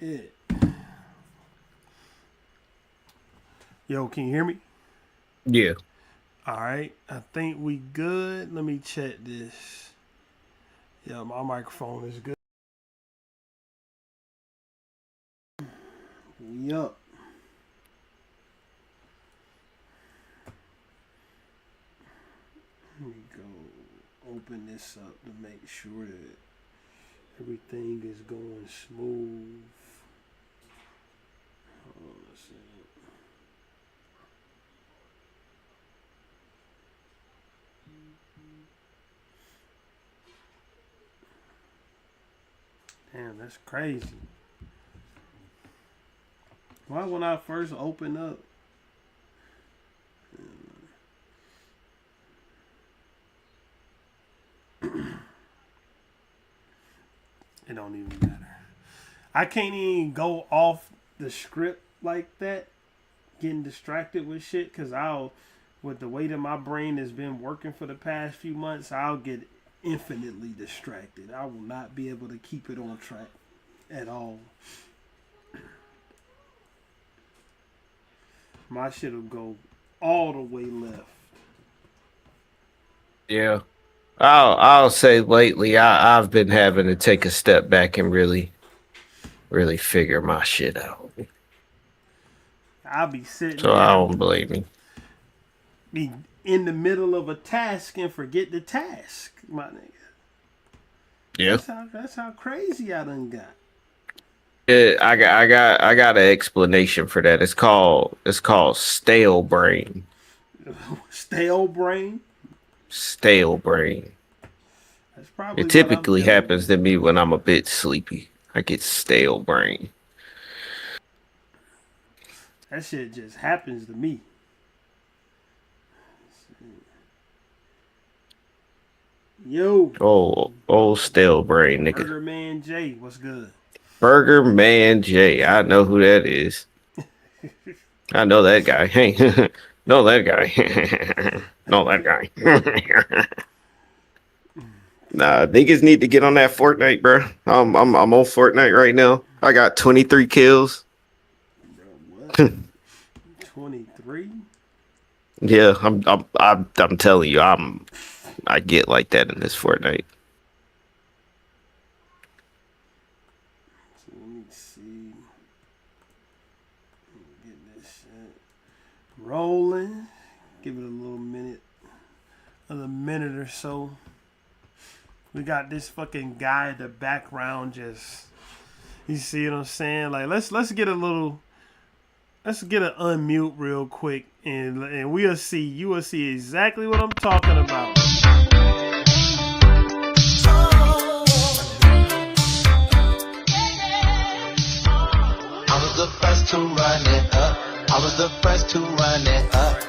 it. Yo, can you hear me? Yeah. All right. I think we good. Let me check this. Yeah, my microphone is good. Yup. Let me go open this up to make sure that everything is going smooth. Hold on a second. Damn, that's crazy. Why when I first open up, it don't even matter. I can't even go off the script like that, getting distracted with shit, because with the way that my brain has been working for the past few months, I'll get infinitely distracted. I will not be able to keep it on track at all. My shit will go all the way left. Yeah. I'll say lately I've been having to take a step back and really figure my shit out. I'll be sitting So I there, don't blame you. be in the middle of a task and forget the task, my nigga. Yeah. That's how crazy I done got. I got an explanation for that. It's called stale brain. Stale brain. Stale brain. That's probably It what I'm typically dealing happens with. to me when I'm a bit sleepy. I get stale brain. That shit just happens to me. Yo, Oh, stale brain, nigga. Burger Man J, what's good? Burger Man J. I know who that is. I know that guy. Hey, know that guy. know that guy. Nah, niggas need to get on that Fortnite, bro. I'm on Fortnite right now. I got 23 kills. Bro, what? 23? Yeah, I'm telling you, I get like that in this Fortnite. So let me see. Get this shit rolling. Give it a little minute. Another minute or so. We got this fucking guy in the background just, you see what I'm saying? Like let's get a little, let's get an unmute real quick, and we'll see, you will see exactly what I'm talking about. I was the first to run it up. I was the first to run it up.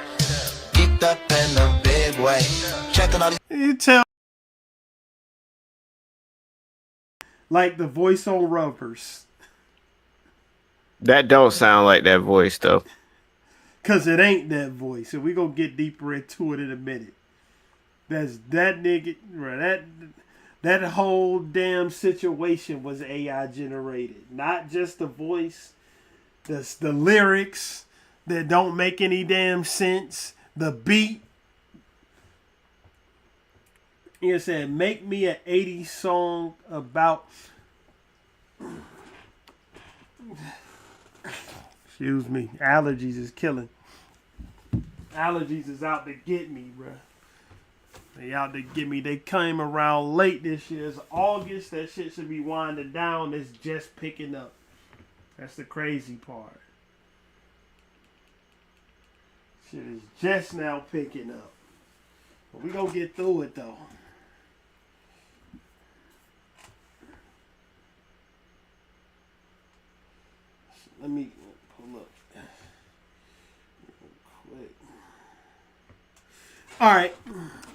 Geeked up in a big way. Checking all these. You tell, like the voice on Rubbers. That don't sound like that voice though. Cause it ain't that voice. And we gonna get deeper into it in a minute. That's that nigga, bro. That whole damn situation was AI generated. Not just the voice, the lyrics that don't make any damn sense, the beat. You said, make me an 80s song about. Excuse me, allergies is killing. Allergies is out to get me, bruh. They out to get me. They came around late this year. It's August. That shit should be winding down. It's just picking up. That's the crazy part. Shit is just now picking up. But we gonna get through it though. So let me pull up real quick. All right,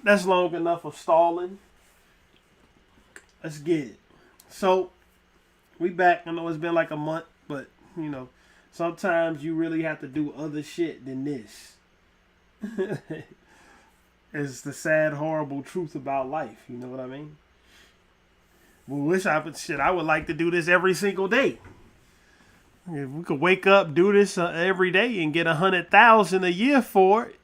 that's long enough of stalling. Let's get it. So we back. I know it's been like a month, but you know, sometimes you really have to do other shit than this. It's the sad, horrible truth about life. You know what I mean? We wish I would like to do this every single day. If we could wake up, do this every day, and get 100,000 a year for it,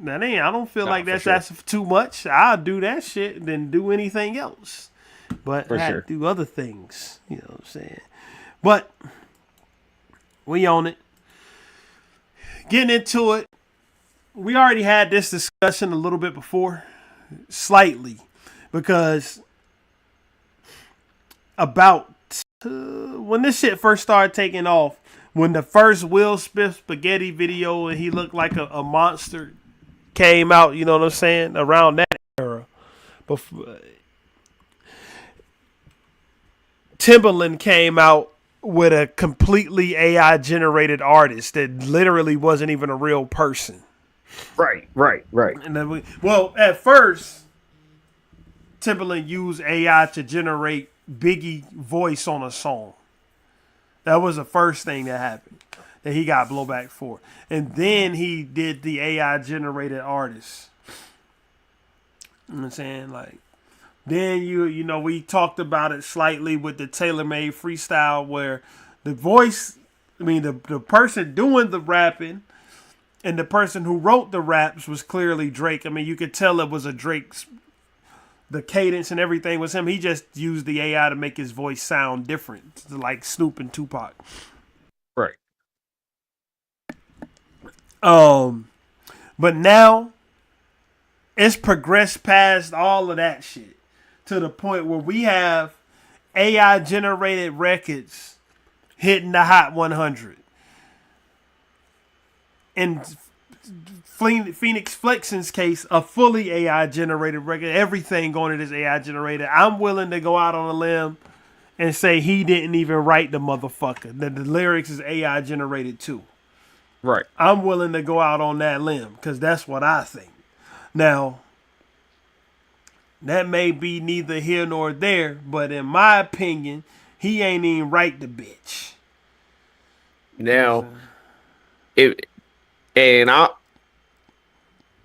that ain't. I don't feel like that's asking for too much. I'll do that shit than do anything else. But I had to do other things. You know what I'm saying? But we own it. Getting into it. We already had this discussion a little bit before, slightly, because about when this shit first started taking off, when the first Will Smith spaghetti video and he looked like a monster came out, you know what I'm saying, around that era. Before, Timbaland came out with a completely AI generated artist that literally wasn't even a real person. Right. And then at first, Timbaland used AI to generate Biggie voice on a song. That was the first thing that happened that he got blowback for. And then he did the AI generated artist. You know what I'm saying? Like, then you know, we talked about it slightly with the tailor-made freestyle where the voice, the person doing the rapping and the person who wrote the raps was clearly Drake. I mean, you could tell it was a Drake's, the cadence and everything was him. He just used the AI to make his voice sound different, like Snoop and Tupac. Right. But now it's progressed past all of that shit to the point where we have AI generated records hitting the Hot 100. In Phoenix Flexion's case, a fully AI generated record, everything going to this AI generated. I'm willing to go out on a limb and say he didn't even write the motherfucker. That the lyrics is AI generated too. Right. I'm willing to go out on that limb because that's what I think. Now, that may be neither here nor there, but in my opinion, he ain't even write the bitch. Now,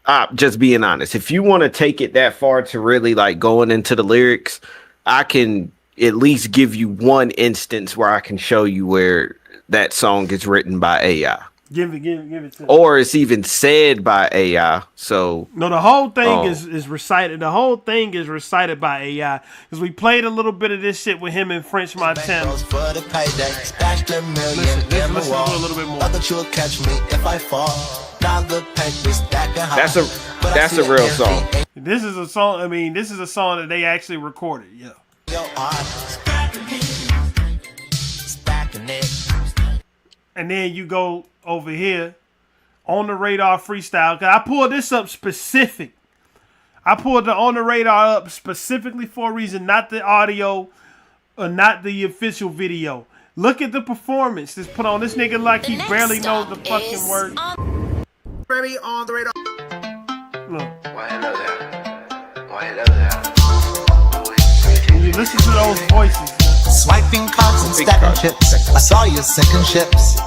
I'm just being honest. If you want to take it that far to really like going into the lyrics, I can at least give you one instance where I can show you where that song is written by AI. Give it to me. Or it's even said by AI. So no, the whole thing is recited. The whole thing is recited by AI because we played a little bit of this shit with him in French Montana. Listen to it a little bit more. That's a real song. This is a song. I mean, this is a song that they actually recorded. Yeah. And then you go over here on the radar freestyle. Cause I pulled this up specific. I pulled the on the radar up specifically for a reason, not the audio or not the official video. Look at the performance that's put on. This nigga like he barely knows the fucking words. Ready on the radar. Look. Why hello there. When you listen to those voices. Swiping cards and stacking chips. I saw your second ships.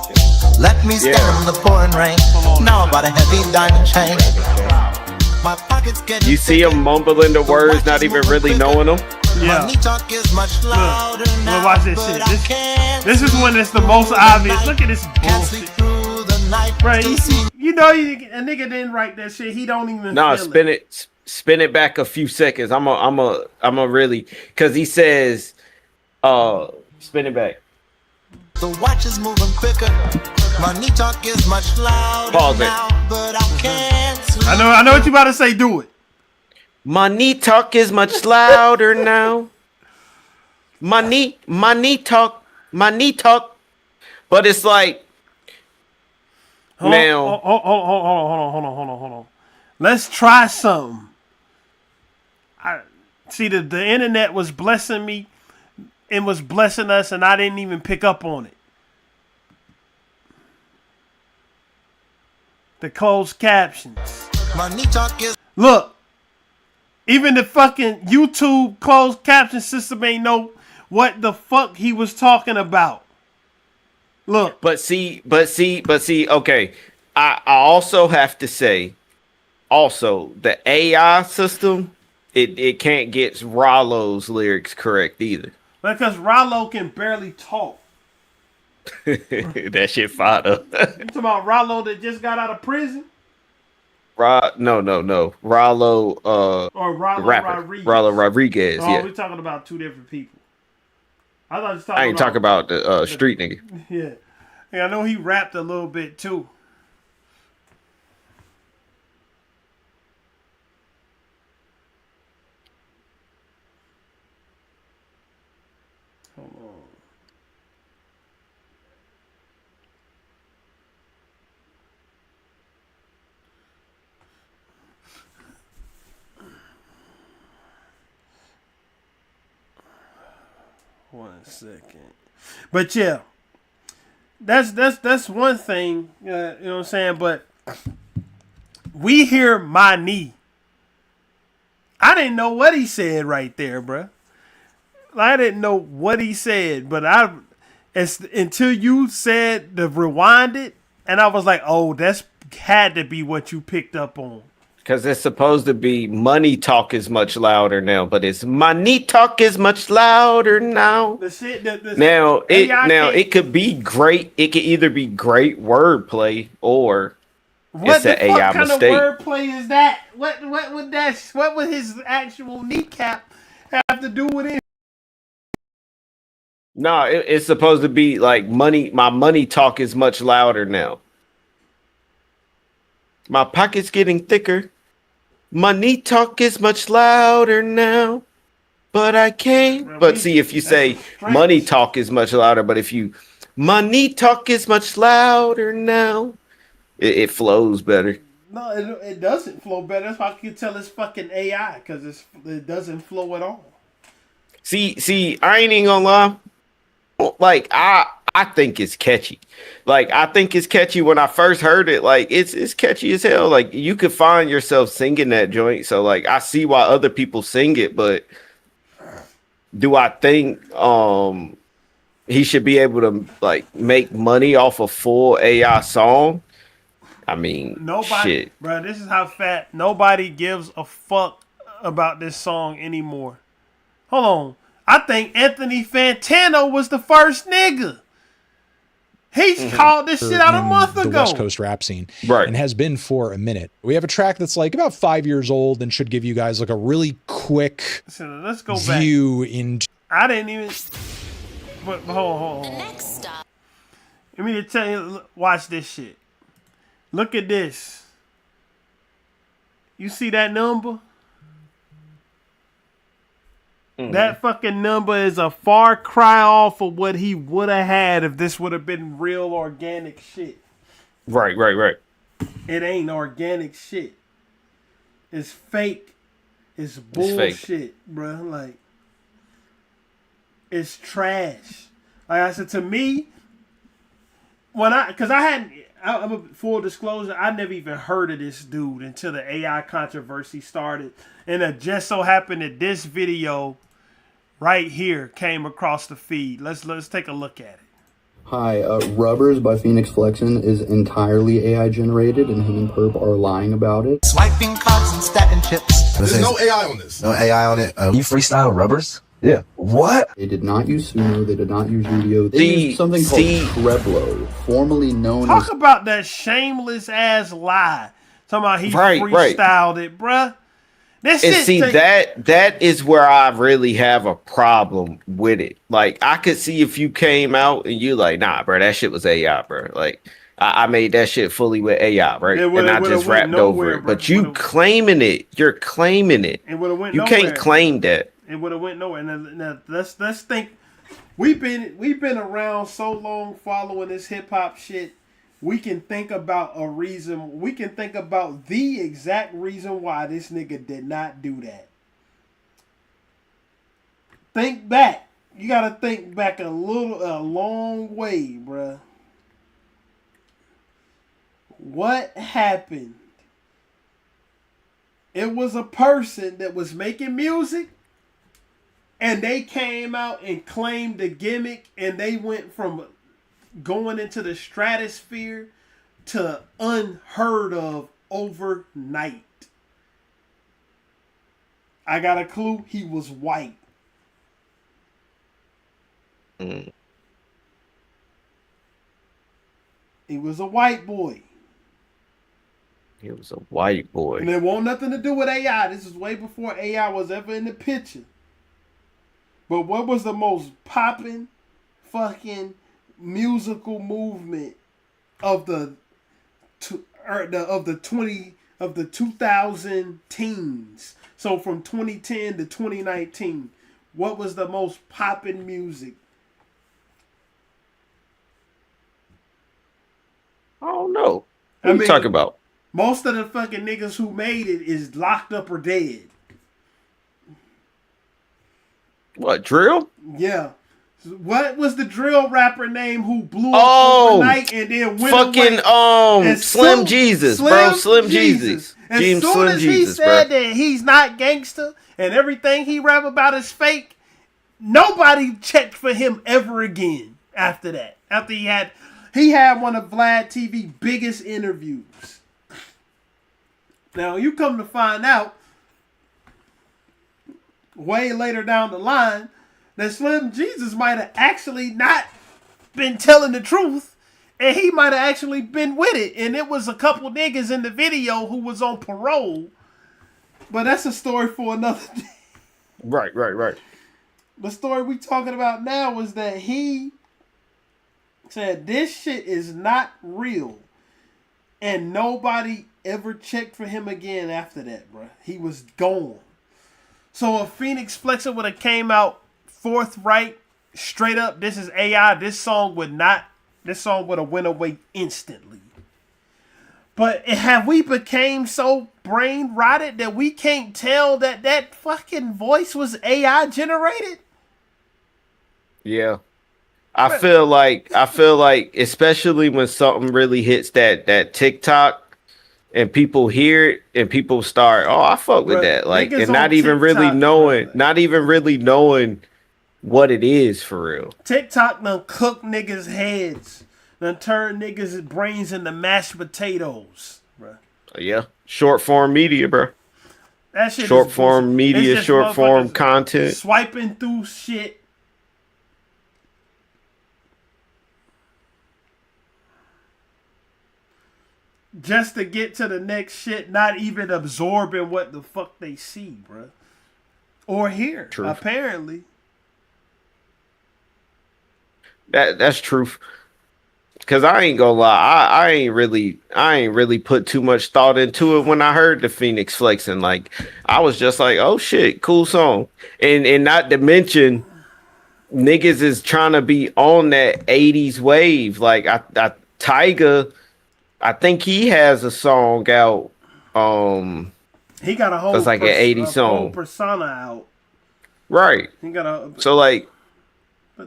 Let me stand in the pouring rain. Now I bought a heavy diamond chain. My pockets get you see him mumbling the words, not even really knowing them. Yeah. Money talk is much louder now, look, watch this shit. This is when it's the most obvious. Look at this bullshit. Right, you know, a nigga didn't write that shit. He don't even. No, feel spin it back a few seconds. I'm a really, because he says, spin it back. The watch is moving quicker. Money talk is much louder now, but I can't sleep. I know what you about to say. Do it. Money talk is much louder now. Money talk. But it's like hold on. Let's try something. See, the internet was blessing me and was blessing us, and I didn't even pick up on it. The closed captions. Money talk is. Look, even the fucking YouTube closed caption system ain't know what the fuck he was talking about. Look. But see, okay. I also have to say, the AI system, it can't get Rollo's lyrics correct either. Because Rollo can barely talk. That shit fired up. You talking about Rollo that just got out of prison? No. Rollo, Or the Rollo rapper. Rodriguez? Rollo Rodriguez, Oh, yeah. we're talking about two different people. I thought you was I talking ain't talking about the the- street nigga. Yeah. I know he rapped a little bit too. Hold on. One second. But yeah, that's one thing. You know what I'm saying? But we hear my knee. I didn't know what he said right there, bruh. I didn't know what he said, but it's until you said the rewind it, and I was like, oh, that's had to be what you picked up on. Because it's supposed to be money talk is much louder now, but it's money talk is much louder now. The shit that Now AI it could be great. It could either be great wordplay or what it's the an fuck AI kind mistake. of wordplay is that? What would his actual kneecap have to do with it? No, it's supposed to be like money. My money talk is much louder now. My pocket's getting thicker. Money talk is much louder now. But I can't. But see, if you say money talk is much louder, but if you money talk is much louder now, it flows better. No, it doesn't flow better. That's why I can tell it's fucking AI because it doesn't flow at all. See, I ain't even gonna lie. Like I think it's catchy. Like I think it's catchy when I first heard it. Like it's catchy as hell. Like you could find yourself singing that joint. So like I see why other people sing it, but do I think he should be able to like make money off a full AI song? I mean, Nobody, shit. bro. This is how fat. Nobody gives a fuck about this song anymore. Hold on. I think Anthony Fantano was the first nigga. He called this shit out a month ago. The West Coast rap scene, Right. and has been for a minute. We have a track that's like about 5 years old and should give you guys like a really quick So let's go view back. into. I didn't even. But hold on. Next stop. Let me tell you. Watch this shit. Look at this. You see that number? That fucking number is a far cry off of what he would have had if this would have been real organic shit. Right. It ain't organic shit. It's fake. It's fake. bullshit, bruh. Like, it's trash. Like I said, to me, I'm a full disclosure, I never even heard of this dude until the AI controversy started. And it just so happened that this video right here came across the feed. Let's take a look at it. Hi, Rubbers by Phoenix Flexin is entirely AI generated, and him and Perp are lying about it. Swiping cards and stacking chips. There's no AI on this. No AI on it. You freestyle rubbers? Yeah. What? They did not use Suno, they did not use Udio. They used something called Treblo, formerly known as... Talk about that shameless ass lie. Talking about he Right. freestyled it, bruh. This And shit see that is where I really have a problem with it. Like I could see if you came out and you like, nah, bro, that shit was AI, bro. Like I made that shit fully with AI, right? And I just rapped over it. But you claiming it, you're claiming it. It would have went You nowhere. can't claim that. It would have went nowhere. Now let's think. We've been around so long following this hip hop shit. We can think about a reason. We can think about the exact reason why this nigga did not do that. Think back. You gotta think back a long way, bruh. What happened? It was a person that was making music, and they came out and claimed the gimmick, and they went from going into the stratosphere to unheard of overnight. I got a clue. He was white. He was a white boy. He was a white boy. And it won't nothing to do with AI. This is way before AI was ever in the picture. But what was the most popping fucking musical movement of the 2000 teens? So from 2010 to 2019, what was the most popping music? I don't know. What are you talking about? Most of the fucking niggas who made it is locked up or dead. What, drill? Yeah. What was the drill rapper name who blew up overnight and then went fucking away? Slim Jesus, bro. Slim Jesus. As soon as he said that he's not gangster and everything he rap about is fake, nobody checked for him ever again after that. After he had one of Vlad TV biggest interviews. Now you come to find out way later down the line that Slim Jesus might have actually not been telling the truth, and he might have actually been with it, and it was a couple niggas in the video who was on parole. But that's a story for another day. Right. The story we talking about now is that he said this shit is not real, and nobody ever checked for him again after that, bro. He was gone. So if Phoenix Flexer would have came out forthright, straight up, this is AI, this song would have went away instantly. But have we became so brain rotted that we can't tell that fucking voice was AI generated? Yeah. I feel like especially when something really hits that TikTok and people hear it and people start, oh, I fuck with that. Like, and not even really knowing what it is for real. TikTok done cook niggas' heads. Done turn niggas' brains into mashed potatoes, bro. Yeah. Short form media, bro. That shit short form media, short form content. Swiping through shit. Just to get to the next shit, not even absorbing what the fuck they see, bro. Or hear, apparently. That's truth. Cause I ain't gonna lie, I ain't really put too much thought into it when I heard the Phoenix flexing. Like, I was just like, oh shit, cool song. And not to mention, niggas is trying to be on that 80s wave. Like Tyga, I think he has a song out. He got a whole it's like an 80s song. Whole persona out. Right. He got a so like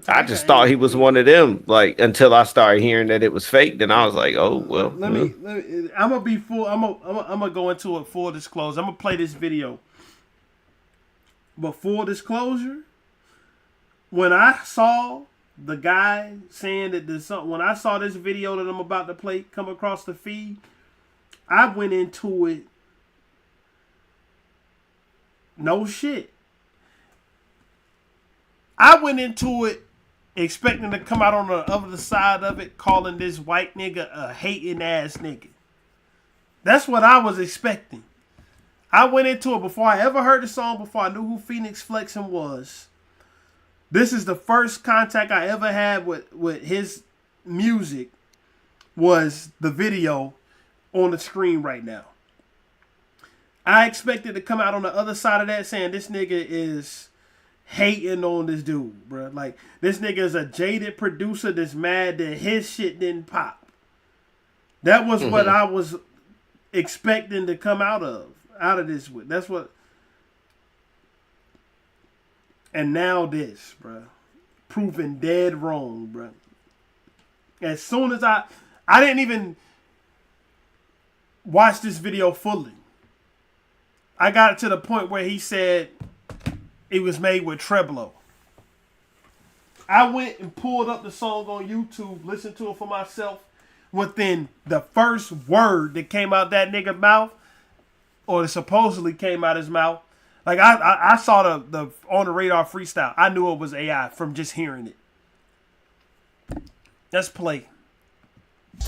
I just thought he was one of them, like, until I started hearing that it was fake. Then I was like, oh well. Let me I'm gonna be full. I'm gonna go into it full disclosure. I'm gonna play this video. But full disclosure, when I saw the guy saying that there's something, when I saw this video that I'm about to play come across the feed, I went into it. No shit. I went into it expecting to come out on the other side of it calling this white nigga a hating ass nigga. That's what I was expecting. I went into it before I ever heard the song, before I knew who Phoenix Flexing was. This is the first contact I ever had with his music, was the video on the screen right now. I expected to come out on the other side of that saying this nigga is hating on this dude, bro. Like, this nigga is a jaded producer that's mad that his shit didn't pop. That was what I was expecting to come out of this with. That's what. And now this, bro. Proven dead wrong, bro. As soon as I didn't even watch this video fully. I got it to the point where he said it was made with Treblo. I went and pulled up the song on YouTube, listened to it for myself. Within the first word that came out that nigga mouth, or that supposedly came out his mouth, like I saw the On the Radar freestyle. I knew it was AI from just hearing it. Let's play.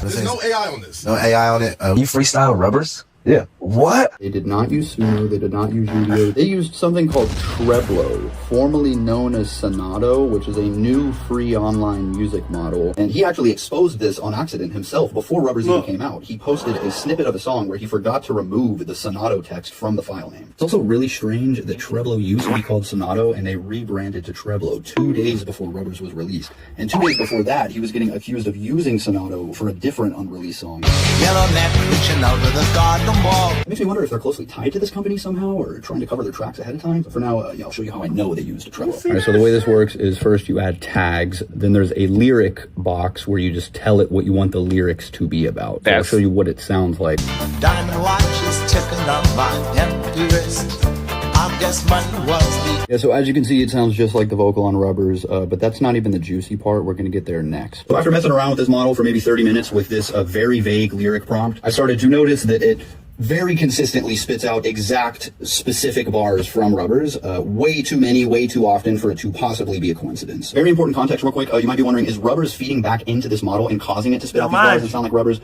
There's no AI on this. No AI on it. You freestyle rubbers? Yeah. What? They did not use Suno, they did not use Udio. They used something called Treblo, formerly known as Sonato, which is a new free online music model. And he actually exposed this on accident himself before Rubbers even came out. He posted a snippet of a song where he forgot to remove the Sonato text from the file name. It's also really strange that Treblo used to be called Sonato and they rebranded to Treblo 2 days before Rubbers was released. And 2 days before that, he was getting accused of using Sonato for a different unreleased song. Yellow neck reaching over the garden wall. It makes me wonder if they're closely tied to this company somehow or trying to cover their tracks ahead of time. But for now, I'll show you how I know they used Trello. All right, so the way this works is first you add tags, then there's a lyric box where you just tell it what you want the lyrics to be about. So I'll show you what it sounds like. Diamond watch is ticking on my empty wrist. I guess money was the... Yeah, so as you can see, it sounds just like the vocal on Rubbers, but that's not even the juicy part. We're going to get there next. So after messing around with this model for maybe 30 minutes with this very vague lyric prompt, I started to notice that it very consistently spits out exact specific bars from Rubbers, way too many, way too often for it to possibly be a coincidence. Very important context real quick. You might be wondering, is Rubbers feeding back into this model and causing it to spit out these bars and sound like Rubbers?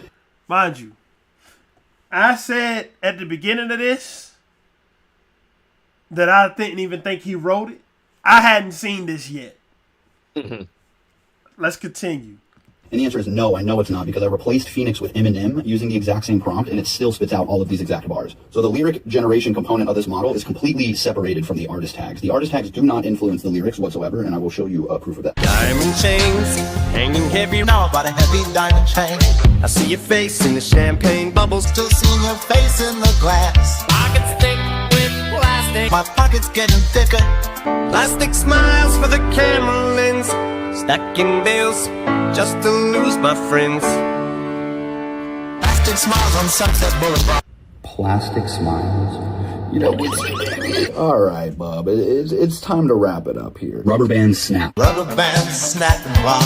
Mind you, I said at the beginning of this that I didn't even think he wrote it. I hadn't seen this yet. Let's continue. And the answer is no, I know it's not, because I replaced Phoenix with Eminem using the exact same prompt, and it still spits out all of these exact bars. So the lyric generation component of this model is completely separated from the artist tags. The artist tags do not influence the lyrics whatsoever, and I will show you proof of that. Diamond chains hanging heavy. Now about a heavy diamond chain. I see your face in the champagne bubbles. Still seeing your face in the glass. Pockets thick with plastic. My pocket's getting thicker. Plastic smiles for the camera lens. Stacking bills just to lose my friends. Plastic smiles on Sunset Boulevard. Plastic smiles. You know, all right, Bob. It's time to wrap it up here. Rubber band snap. Rubber band snapping while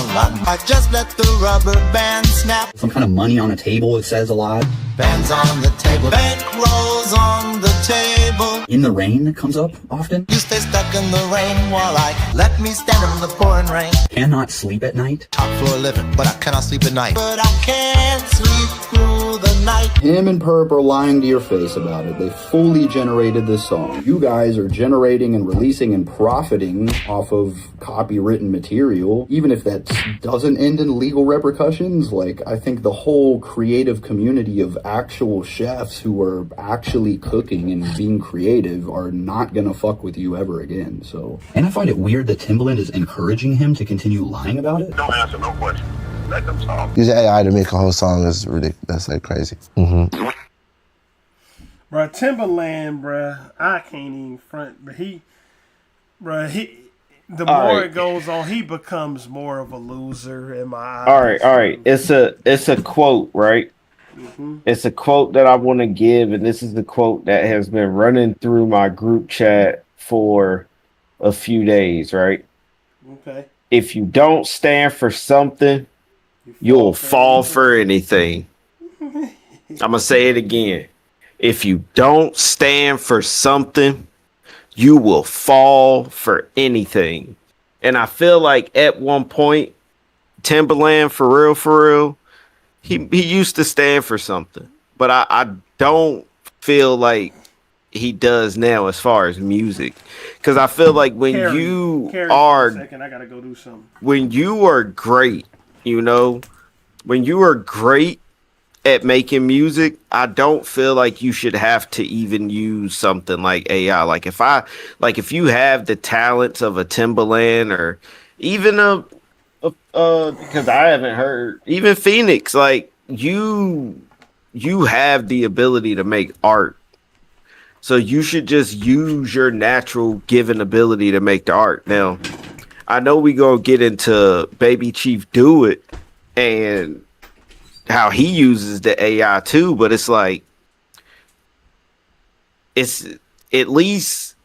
I just let the rubber band snap. Some kind of money on a table, it says a lot. Bands on the table. Bank rolls on the table. In the rain comes up often. You stay stuck in the rain while I let me stand in the pouring rain. Cannot sleep at night. Top floor living, but I cannot sleep at night. But I can't sleep through the night. Him and Perp are lying to your face about it. They fully generated this song. You guys are generating and releasing and profiting off of copywritten material. Even if that doesn't end in legal repercussions, like, I think the whole creative community of actual chefs who are actually cooking and being creative are not gonna fuck with you ever again. So, and I find it weird that Timbaland is encouraging him to continue lying about it. Don't answer no question. Let them talk. Use AI to make a whole song is ridiculous. That's like crazy. Bruh, Timbaland, bruh, I can't even front, but the more it goes on, he becomes more of a loser in my eyes. All right. It's a quote, right? It's a quote that I want to give, and this is the quote that has been running through my group chat for a few days, right? Okay. If you don't stand for something, you'll fall for anything. I'm going to say it again. If you don't stand for something, you will fall for anything. And I feel like at one point, Timbaland, for real, he used to stand for something. But I don't feel like he does now as far as music. Because I feel like when you are... I gotta go do something. When you are great, when you are great at making music, I don't feel like you should have to even use something like AI. Like if you have the talents of a Timbaland or even because I haven't heard even Phoenix, like you have the ability to make art. So you should just use your natural given ability to make the art. Now, I know we gonna get into Baby Chief Do It and how he uses the AI too, but it's like it's at least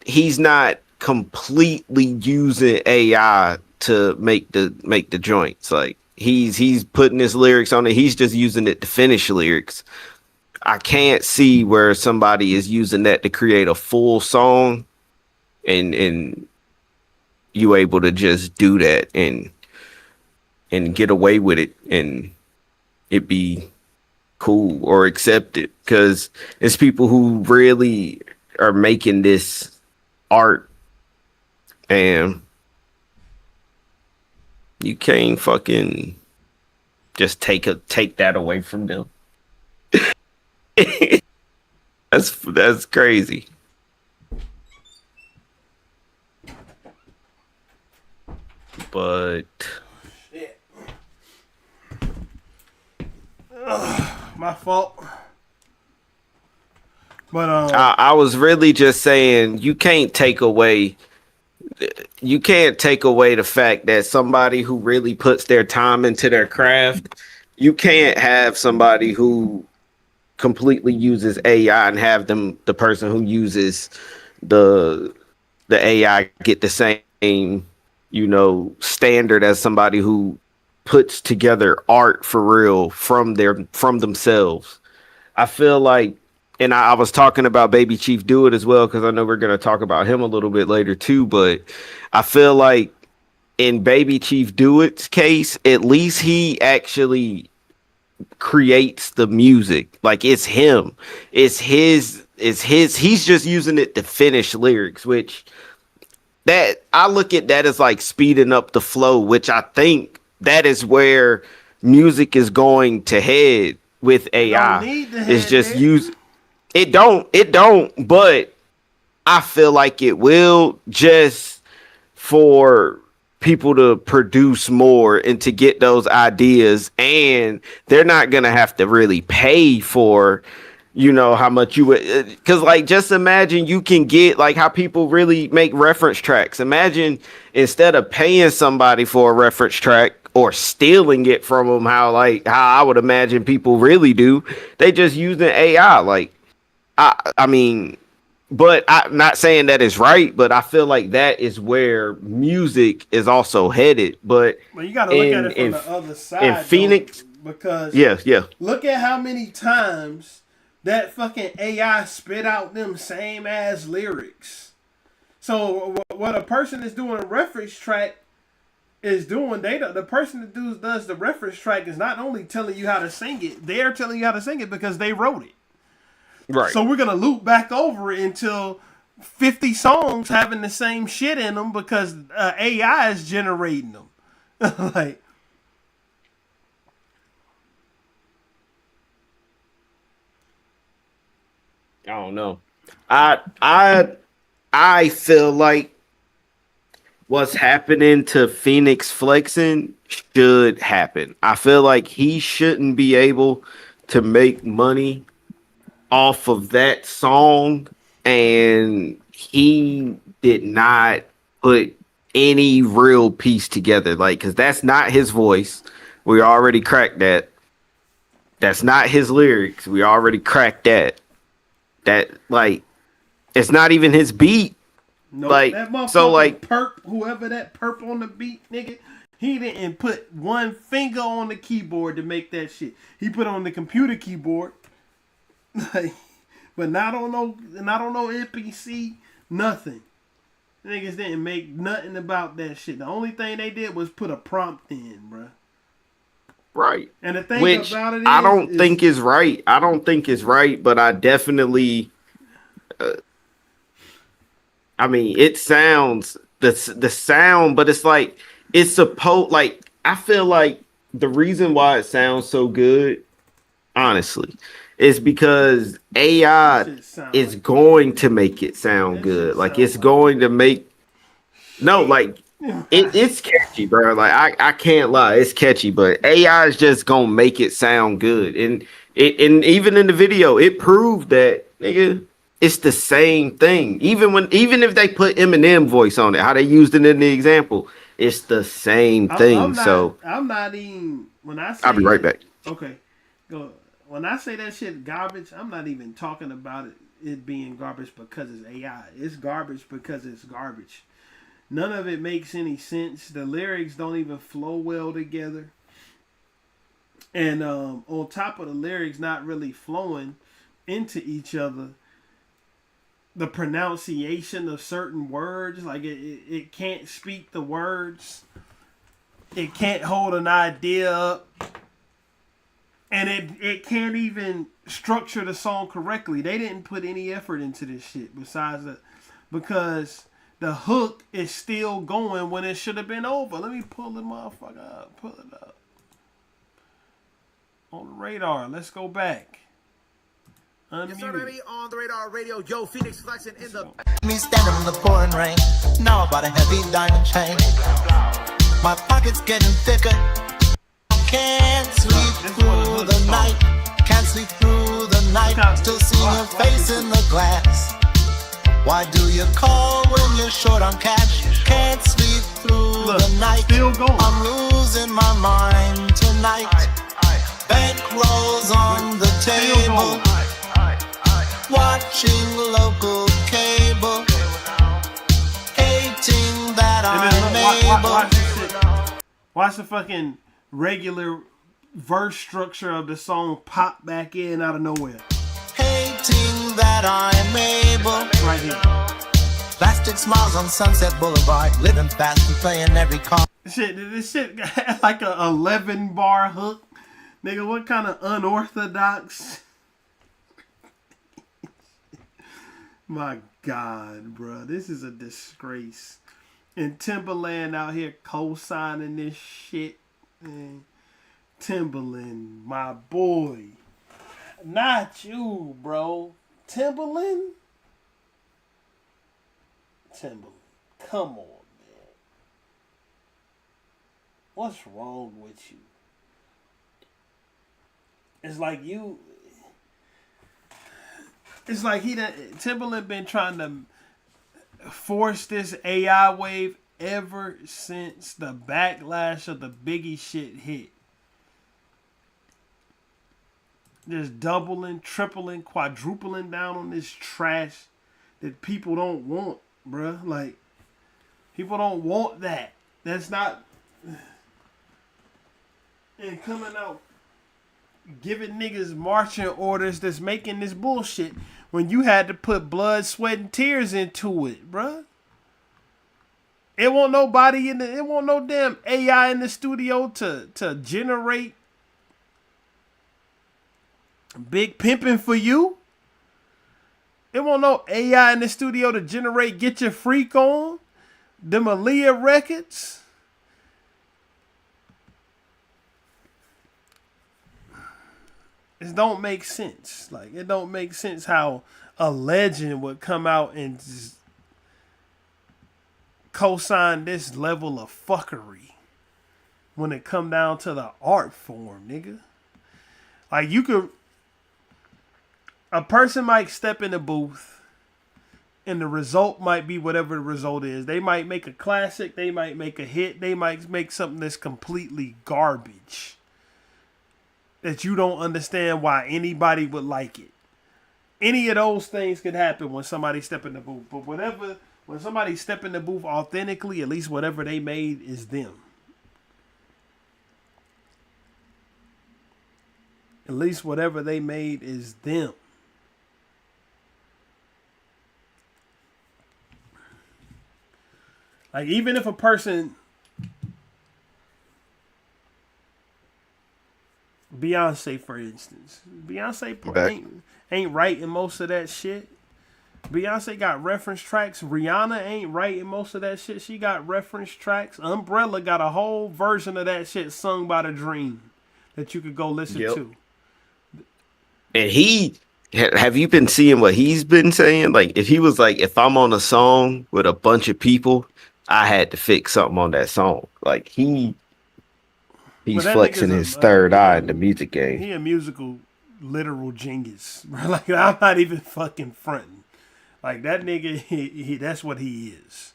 he's not completely using AI to make the joints. Like he's putting his lyrics on it. He's just using it to finish lyrics. I can't see where somebody is using that to create a full song and you able to just do that and get away with it and it'd be cool or accepted, because it's people who really are making this art, and you can't fucking just take that away from them. That's crazy. But My fault. But I was really just saying you can't take away the fact that somebody who really puts their time into their craft, you can't have somebody who completely uses AI and have the person who uses the AI get the same, standard as somebody who puts together art for real from themselves. I feel like, and I was talking about Baby Chief Do It as well, because I know we're going to talk about him a little bit later too, but I feel like in Baby Chief Do It's case, at least he actually creates the music. Like, it's him. It's his, he's just using it to finish lyrics, which that I look at that as like speeding up the flow, which I think that is where music is going to head with AI. It's just use it don't, but I feel like it will, just for people to produce more and to get those ideas, and they're not gonna have to really pay for how much you would, because like, just imagine you can get like how people really make reference tracks. Imagine instead of paying somebody for a reference track or stealing it from them, how I would imagine people really do, they just using AI. Like, I mean, but I'm not saying that is right, but I feel like that is where music is also headed. But you got to look at it from the other side. In Phoenix, because look at how many times that fucking AI spit out them same ass lyrics. So what a person is doing a reference track is doing, the person that does the reference track is not only telling you how to sing it, they're telling you how to sing it because they wrote it. Right. So we're gonna loop back over it until 50 songs having the same shit in them because AI is generating them. Like, I don't know. I feel like what's happening to Phoenix flexing should happen. I feel like he shouldn't be able to make money off of that song, and he did not put any real piece together, like, because that's not his voice. We already cracked that. That's not his lyrics. We already cracked that. That, like, it's not even his beat. no, Like, that motherfucker so, like, Perp, whoever that Perp on the beat, nigga, he didn't put one finger on the keyboard to make that shit. He put on the computer keyboard. But not on no NPC, nothing. Niggas didn't make nothing about that shit. The only thing they did was put a prompt in, bruh. Right. And the thing Which about it is, I don't think is right. I don't think it's right, but I definitely I mean, it sounds the sound, but it's like it's supposed, like, I feel like the reason why it sounds so good, honestly, is because AI is going to make it sound good. Like, it's going to make it's catchy, bro. Like, I can't lie, it's catchy, but AI is just gonna make it sound good. And even in the video, it proved that, nigga, it's the same thing. Even if they put Eminem voice on it, how they used it in the example, it's the same thing. I'm not even, when I say, I'll be right back. Okay, go. When I say that shit garbage, I'm not even talking about it being garbage because it's AI. It's garbage because it's garbage. None of it makes any sense. The lyrics don't even flow well together. And on top of the lyrics not really flowing into each other, the pronunciation of certain words, like it can't speak the words. It can't hold an idea up. And it can't even structure the song correctly. They didn't put any effort into this shit besides that, because the hook is still going when it should have been over. Let me pull the motherfucker up. Pull it up. On the radar. Let's go back. Yes, sir, baby. On the radar radio. Yo, Phoenix flexing in the. Me standing in the pouring rain. Now I bought a heavy diamond chain. My pocket's getting thicker. Can't sleep through the night. Can't sleep through the night. Still see your face in the glass. Why do you call when you're short on cash? Can't sleep through the night. Still going. I'm losing my mind tonight. Bankrolls on the table. Watching local cable. Hating that I'm able. Watch the fucking regular verse structure of the song pop back in out of nowhere. Hating that I'm able. Right here. Plastic smiles on Sunset Boulevard. Living fast and playing every car. This shit got like a 11 bar hook. Nigga, what kind of unorthodox? My God, bro. This is a disgrace. And Timberland out here co-signing this shit. Man. Timberland, my boy. Not you, bro. Timberland? Timberland. Come on, man. What's wrong with you? It's like Timberland been trying to force this AI wave ever since the backlash of the Biggie shit hit. Just doubling, tripling, quadrupling down on this trash that people don't want, bruh. Like, people don't want that. That's not... And coming out giving niggas marching orders that's making this bullshit when you had to put blood, sweat, and tears into it, bruh. It won't no damn AI in the studio to generate big pimping for you. It won't no AI in the studio to generate Get Your Freak On, them Aaliyah records. It don't make sense. Like, it don't make sense how a legend would come out and just co-sign this level of fuckery when it come down to the art form, nigga. Like, a person might step in the booth and the result might be whatever the result is. They might make a classic, they might make a hit, they might make something that's completely garbage that you don't understand why anybody would like it. Any of those things could happen when somebody step in the booth. But when somebody step in the booth authentically, at least whatever they made is them. At least whatever they made is them. Like, even if a person... Beyonce, for instance. Beyonce ain't writing most of that shit. Beyonce got reference tracks. Rihanna ain't writing most of that shit. She got reference tracks. Umbrella got a whole version of that shit sung by The Dream that you could go listen to. And have you been seeing what he's been saying? Like, if he was like, if I'm on a song with a bunch of people, I had to fix something on that song. Like, he's flexing his third eye in the music game. He a musical literal genius. Like, I'm not even fucking fronting. Like, that nigga, he that's what he is.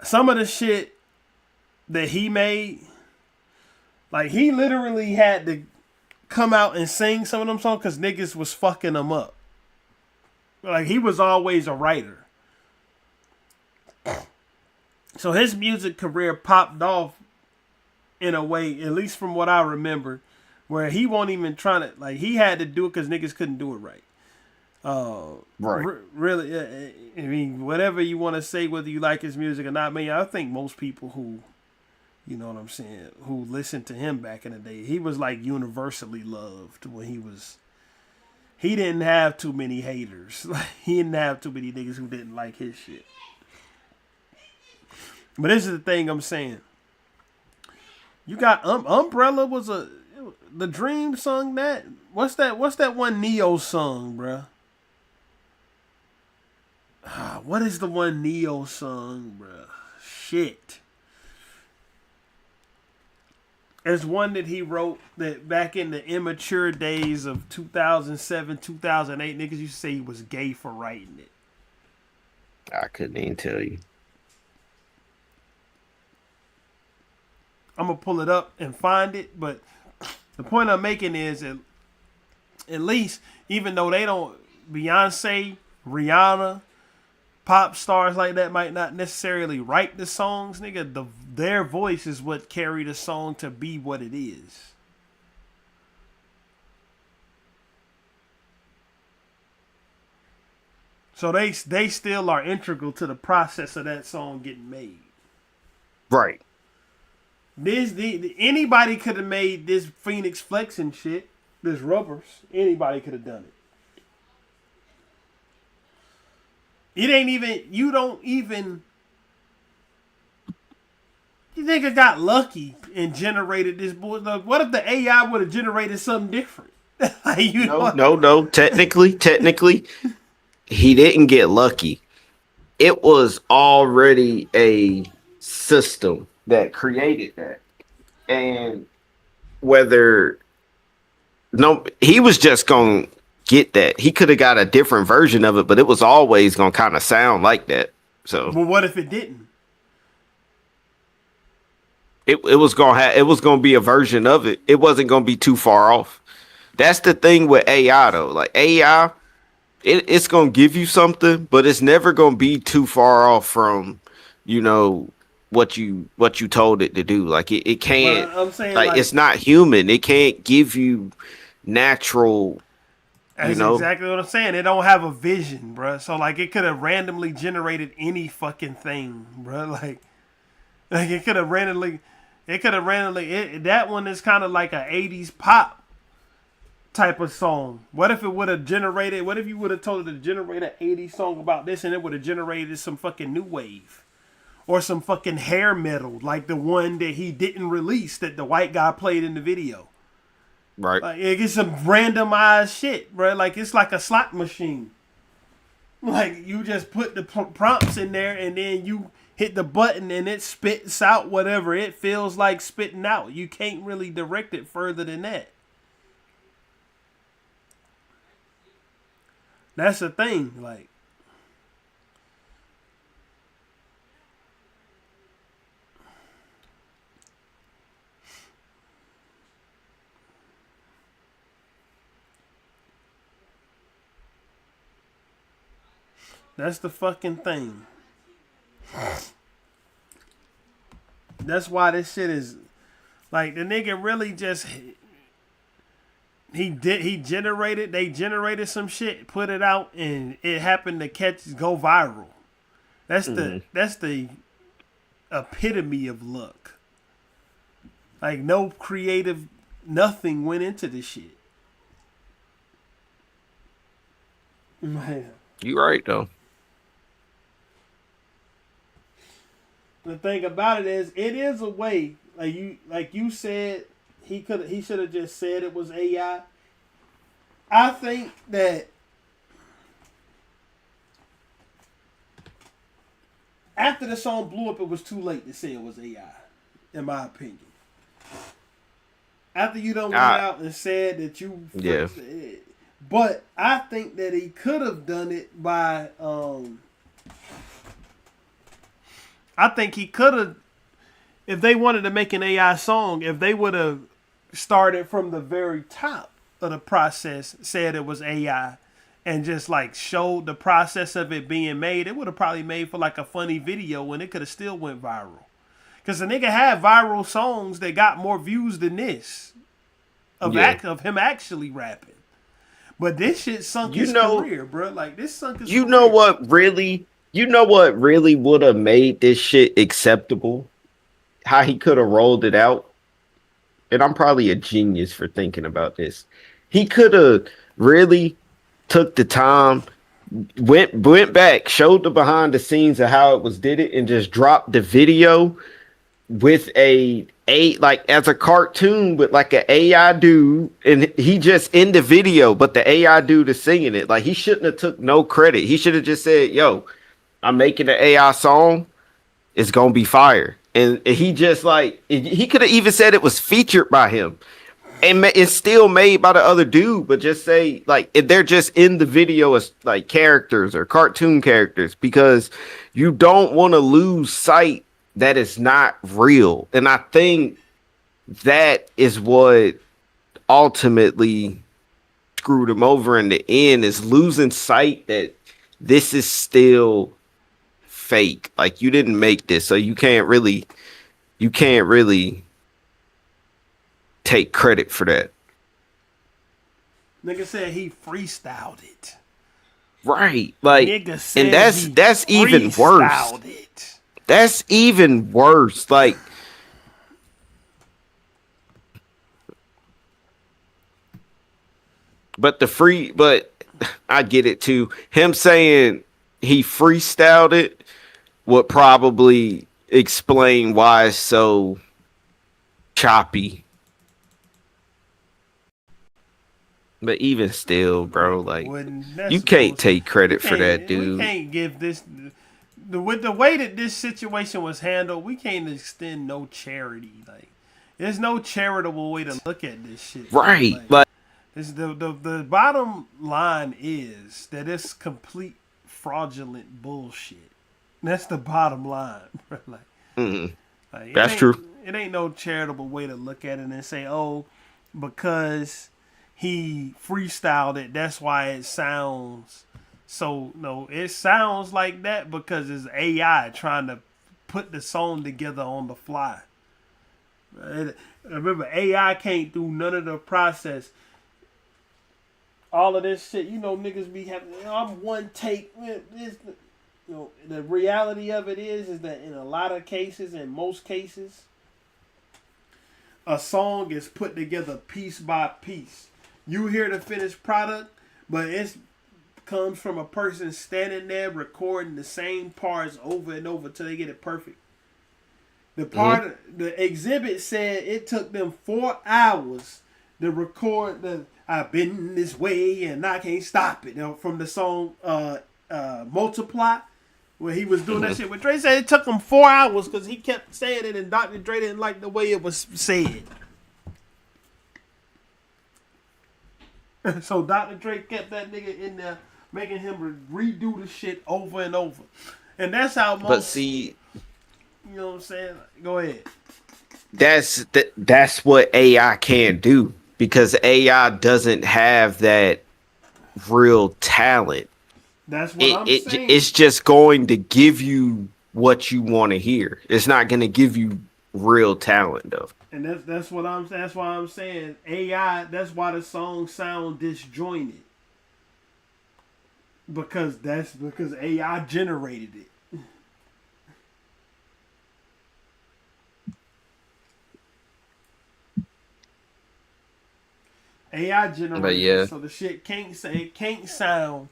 Some of the shit that he made, like, he literally had to come out and sing some of them songs because niggas was fucking him up. Like, he was always a writer. So his music career popped off in a way, at least from what I remember, where he won't even trying to, like, he had to do it because niggas couldn't do it right. Right. Really, I mean, whatever you want to say, whether you like his music or not, I mean, I think most people who, You know what I'm saying? Who listened to him back in the day. He was like universally loved when he was. He didn't have too many haters. Like, he didn't have too many niggas who didn't like his shit. But this is the thing I'm saying. You got Umbrella was the Dream sung that. What's that one Neo song, bruh? What is the one Neo song, bruh? Shit. There's one that he wrote that back in the immature days of 2007, 2008, niggas used to say he was gay for writing it. I couldn't even tell you. I'm going to pull it up and find it, but the point I'm making is at least, even though they don't, Beyonce, Rihanna, pop stars like that might not necessarily write the songs, nigga, their voice is what carry the song to be what it is. So they still are integral to the process of that song getting made. Right. Anybody could have made this Phoenix flexing shit, this Rubbers. Anybody could have done it. It ain't even, you nigga got lucky and generated this boy. Like, what if the AI would have generated something different? Like, No. Technically, he didn't get lucky. It was already a system that created that. And he was just going to get that. He could have got a different version of it, but it was always going to kind of sound like that. So, well, what if it didn't? It was going to be a version of it. It wasn't going to be too far off. That's the thing with AI though. Like AI, it's going to give you something, but it's never going to be too far off from, what you told it to do. Like it can't. I'm saying, like it's not human. It can't give you natural. That's exactly what I'm saying. It don't have a vision, bro. So like it could have randomly generated any fucking thing, bro. Like it could have randomly. That one is kind of like a 80s pop type of song. What if it would have generated? What if you would have told it to generate an 80s song about this, and it would have generated some fucking new wave, or some fucking hair metal like the one that he didn't release that the white guy played in the video. Right. Like it gets some randomized shit, bro. Like it's like a slot machine. Like you just put the prompts in there, and then you hit the button, and it spits out whatever it feels like spitting out. You can't really direct it further than that. That's the thing. Like, that's the fucking thing. That's why this shit is like the nigga really just they generated some shit, put it out, and it happened to go viral. That's the epitome of luck. Like no creative nothing went into this shit. Man. You right though. The thing about it is a way. Like you said, he should have just said it was AI. I think that after the song blew up, it was too late to say it was AI, in my opinion. After you done went out and said that you, yeah. But I think that he could have done it by. I think he could have, if they wanted to make an AI song, if they would have started from the very top of the process, said it was AI, and just like showed the process of it being made, it would have probably made for like a funny video, and it could have still went viral. Because the nigga had viral songs that got more views than this of him actually rapping. But this shit sunk his career, bro. Like this sunk his career. What really would have made this shit acceptable how he could have rolled it out, and I'm probably a genius for thinking about this. He could have really took the time, went back, showed the behind the scenes of how it was did it, and just dropped the video with a like as a cartoon with like an AI dude, and he just in the video, but the AI dude is singing it. Like he shouldn't have took no credit. He should have just said, "Yo, I'm making an AI song. It's gonna be fire." And he just like he could have even said it was featured by him, and it's still made by the other dude. But just say like if they're just in the video as like characters or cartoon characters, because you don't want to lose sight that is not real. And I think that is what ultimately screwed him over in the end, is losing sight that this is still fake. Like you didn't make this, so you can't really take credit for that. Nigga said he freestyled it. Right. Like, Nigga said and that's even worse. It. That's even worse. Like, but I get it too. Him saying he freestyled it would probably explain why it's so choppy. But even still, bro, like you can't take credit for that, dude. We can't give this with the way that this situation was handled. We can't extend no charity. Like, there's no charitable way to look at this shit. Right, like this, the bottom line is that it's complete fraudulent bullshit. That's the bottom line. Like, that's true. It ain't no charitable way to look at it and say, oh, because he freestyled it, that's why it sounds so. No, it sounds like that because it's AI trying to put the song together on the fly. Remember, AI can't do none of the process. All of this shit, you know, niggas be having. I'm one take. The reality of it is that in a lot of cases, in most cases, a song is put together piece by piece. You hear the finished product, but it comes from a person standing there recording the same parts over and over till they get it perfect. The exhibit said it took them 4 hours to record the "I've Been This Way and I Can't Stop It" from the song Multiply, where he was doing that shit. But Dre said it took him 4 hours because he kept saying it and Dr. Dre didn't like the way it was said. So Dr. Dre kept that nigga in there, making him redo the shit over and over. And that's how most... But see... You know what I'm saying? Go ahead. That's what AI can't do, because AI doesn't have that real talent. That's what I'm saying. It's just going to give you what you want to hear. It's not going to give you real talent, though. And that's why I'm saying AI. That's why the songs sound disjointed. Because AI generated it. AI generated it, so the shit can't sound.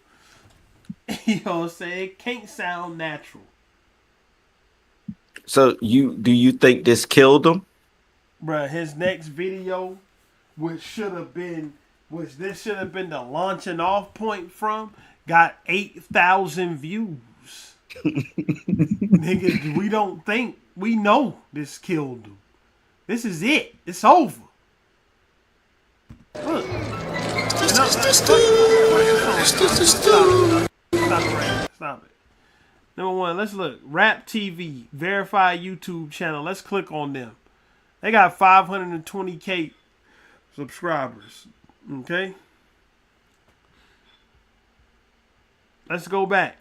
You know what I'm saying? It can't sound natural. So do you think this killed him? Bruh, his next video, which this should have been the launching off point from, got 8,000 views. Niggas, we don't think, we know this killed him. This is it. It's over. Look. Stop it. Number one, let's look. Rap TV, verified YouTube channel. Let's click on them. They got 520K subscribers. Okay? Let's go back.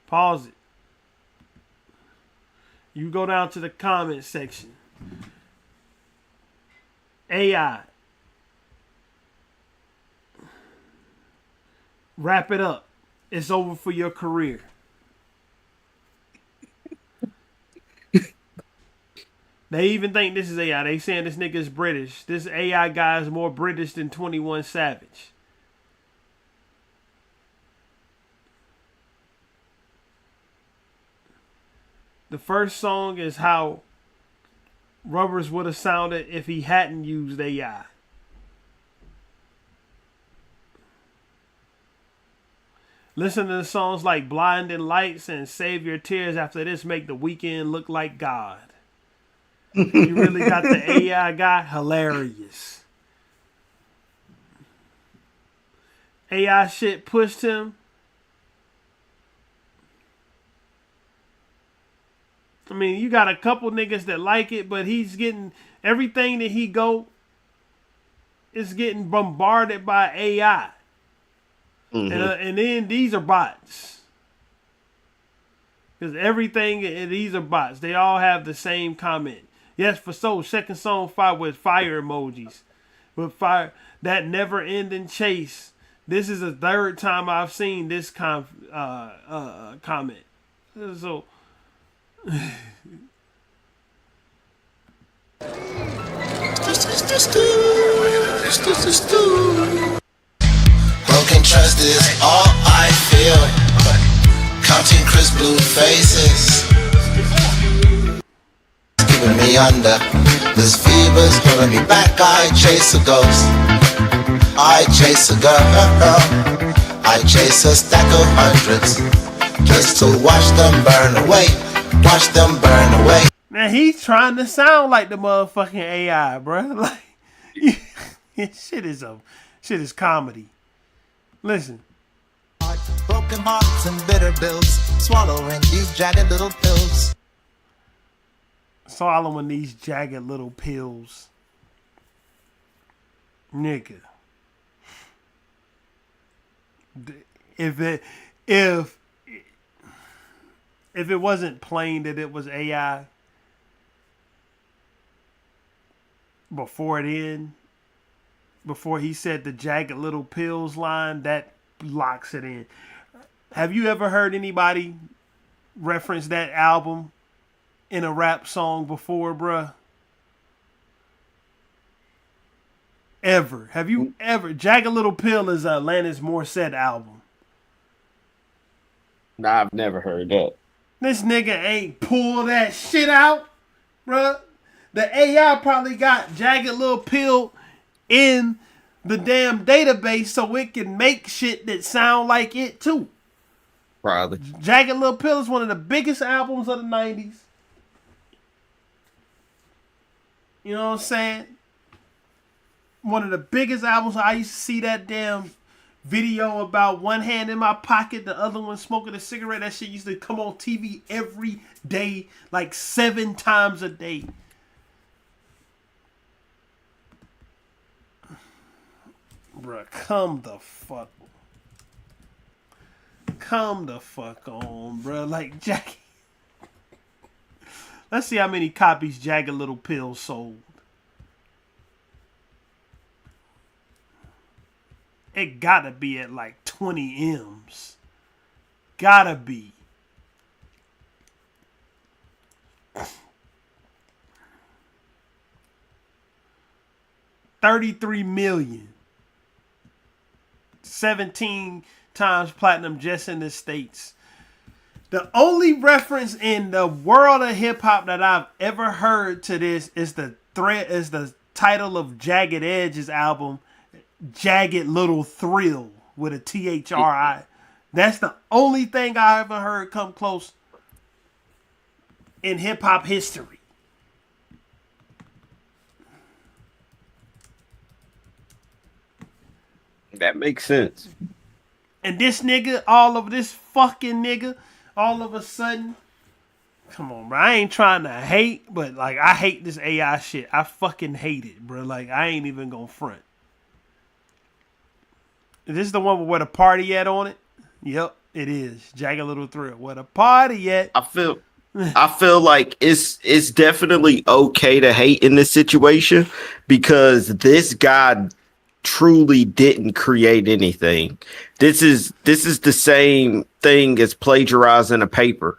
Pause it. You go down to the comment section. AI. Wrap it up. it's over for your career. They even think this is AI. They saying this nigga is British. This AI guy is more British than 21 Savage. The first song is how Rubbers would have sounded if he hadn't used AI. Listen to the songs like Blinding Lights and Save Your Tears after this make The Weeknd look like God. You really got the AI guy? Hilarious. AI shit pushed him. I mean, you got a couple niggas that like it, but he's getting everything that he go is getting bombarded by AI. Mm-hmm. And then these are bots. Because everything, these are bots. They all have the same comment. Yes, for so, second song fire with fire emojis. With fire, that never ending chase. This is the third time I've seen this comment. So, broken trust is all I feel. Counting crisp blue faces. Keeping me under. This fever's pulling me back. I chase a ghost. I chase a girl. I chase a stack of hundreds. Just to watch them burn away. Watch them burn away. Man, he's trying to sound like the motherfucking AI, bro. Like, shit is comedy. Listen. Broken hearts and bitter bills, swallowing these jagged little pills. Swallowing these jagged little pills. Nigga. If it wasn't plain that it was AI before he said the jagged little pills line, that locks it in. Have you ever heard anybody reference that album in a rap song before, bruh? Ever? Have you ever? Jagged Little Pill is Alanis Morissette album. Nah, I've never heard that. This nigga ain't pull that shit out, bruh. The AI probably got Jagged Little Pill in the damn database so it can make shit that sound like it too. Probably. Jagged Little Pill is one of the biggest albums of the 90s. You know what I'm saying? One of the biggest albums. I used to see that damn video about one hand in my pocket, the other one smoking a cigarette. That shit used to come on TV every day, like 7 times a day. Bruh, come the fuck on, bruh. Like, Jackie. Let's see how many copies Jagged Little Pill sold. It gotta be at like 20 M's. Gotta be. $33 million. 17 times platinum just in the States. The only reference in the world of hip hop that I've ever heard to this is the title of Jagged Edge's album, Jagged Little Thrill, with a THRI. That's the only thing I ever heard come close in hip hop history. That makes sense. And this nigga, all of a sudden, come on, bro. I ain't trying to hate, but like, I hate this AI shit. I fucking hate it, bro. Like, I ain't even gonna front. Is this the one with where the party at on it? Yep, it is. Jagged Little Thrill. Where the party at? I feel like it's definitely okay to hate in this situation because this guy truly didn't create anything. This is the same thing as plagiarizing a paper.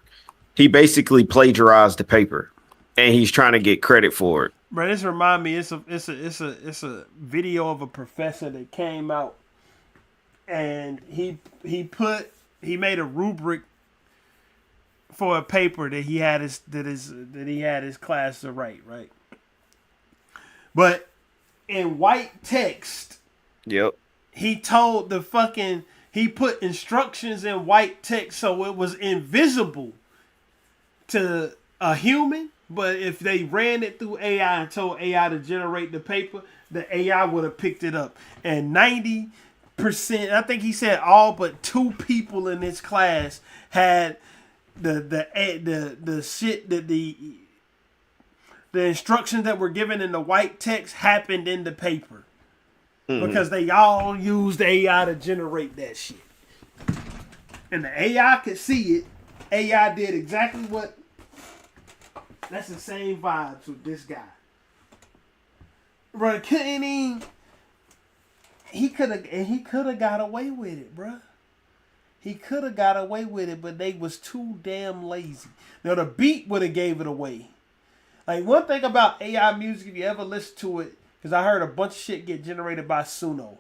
He basically plagiarized the paper, and he's trying to get credit for it. Bro, this remind me. It's a video of a professor that came out, and he made a rubric for a paper that he had his class to write, right? But in white text, yep, he put instructions in white text so it was invisible to a human. But if they ran it through AI and told AI to generate the paper, the AI would have picked it up. And 90%, I think he said all but 2 people in this class had the shit that the instructions that were given in the white text happened in the paper. Mm-hmm. Because they all used AI to generate that shit. And the AI could see it. AI did exactly what. That's the same vibes with this guy. Bro, he could have got away with it, bro. He could have got away with it, but they was too damn lazy. Now the beat would have gave it away. Like, one thing about AI music, if you ever listen to it, because I heard a bunch of shit get generated by Suno.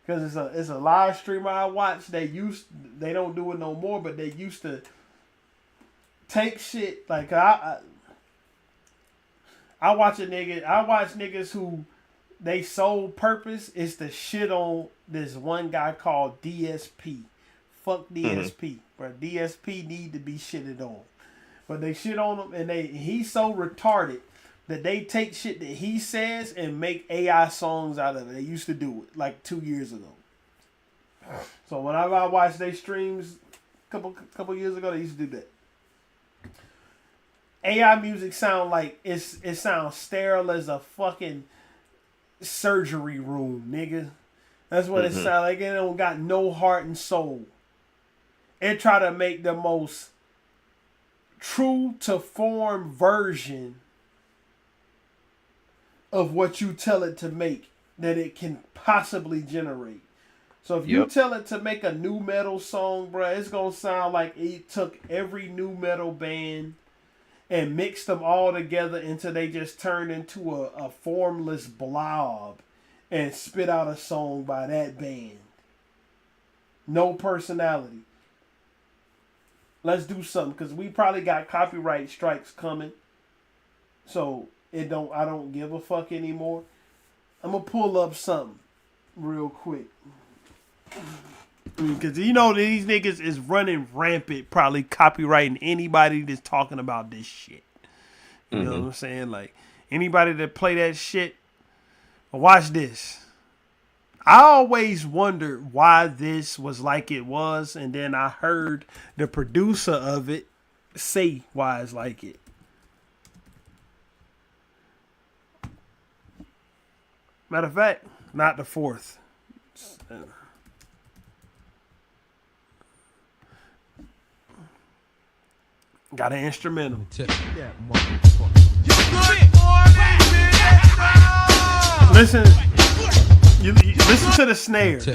Because it's a live streamer I watch. They don't do it no more, but they used to take shit. Like, I watch niggas who they sole purpose is to shit on this one guy called DSP. Fuck DSP, bro. DSP need to be shitted on. But they shit on him, and he's so retarded that they take shit that he says and make AI songs out of it. They used to do it like 2 years ago. So whenever I watch their streams a couple years ago, they used to do that. AI music sound like it sounds sterile as a fucking surgery room, nigga. That's what it sounds like. It don't got no heart and soul. It try to make the most true to form version of what you tell it to make that it can possibly generate. So if you tell it to make a new metal song, bro, it's gonna sound like it took every new metal band and mixed them all together until they just turned into a formless blob and spit out a song by that band. No personality. Let's do something, because we probably got copyright strikes coming. So I don't give a fuck anymore. I'm going to pull up something real quick. Because you know these niggas is running rampant, probably copyrighting anybody that's talking about this shit. You know what I'm saying? Like, anybody that play that shit, watch this. I always wondered why this was like it was, and then I heard the producer of it say why it's like it. Matter of fact, not the 4th. Got an instrumental. Listen, you listen to the snare. Pay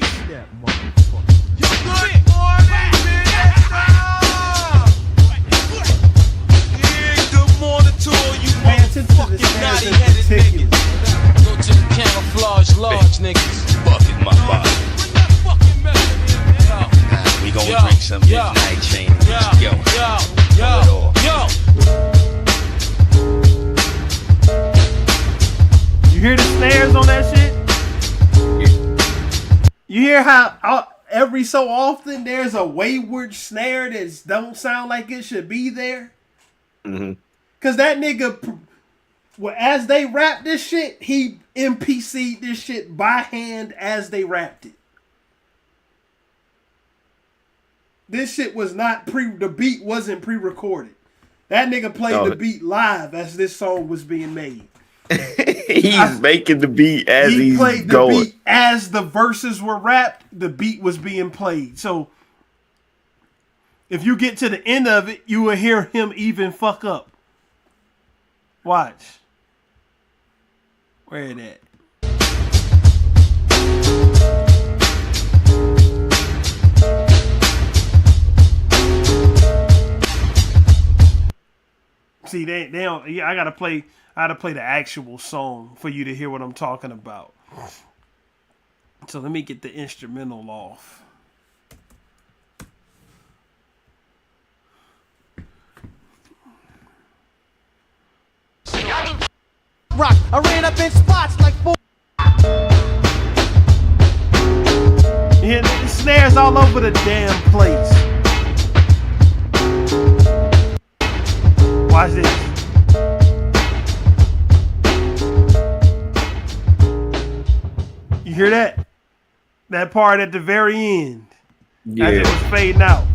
attention to the snares in particular. Go to the camouflage large niggas. Bucket my body. We gon' drink some midnight chain. Yo. You hear the snares on that shit? You hear how every so often there's a wayward snare that don't sound like it should be there? Cause that nigga, as they rap this shit, he MPC'd this shit by hand as they rapped it. This shit was not the beat wasn't pre-recorded. That nigga played the beat live as this song was being made. He's making the beat as he's played the going. beat as the verses were rapped, the beat was being played. So if you get to the end of it, you will hear him even fuck up. Watch. Where it at? See, they don't. Yeah, I gotta play the actual song for you to hear what I'm talking about. So let me get the instrumental off. Rock, I ran up in spots like 4. You hear the snares all over the damn place. Watch this. You hear that? That part at the very end. Yeah. As it was fading out.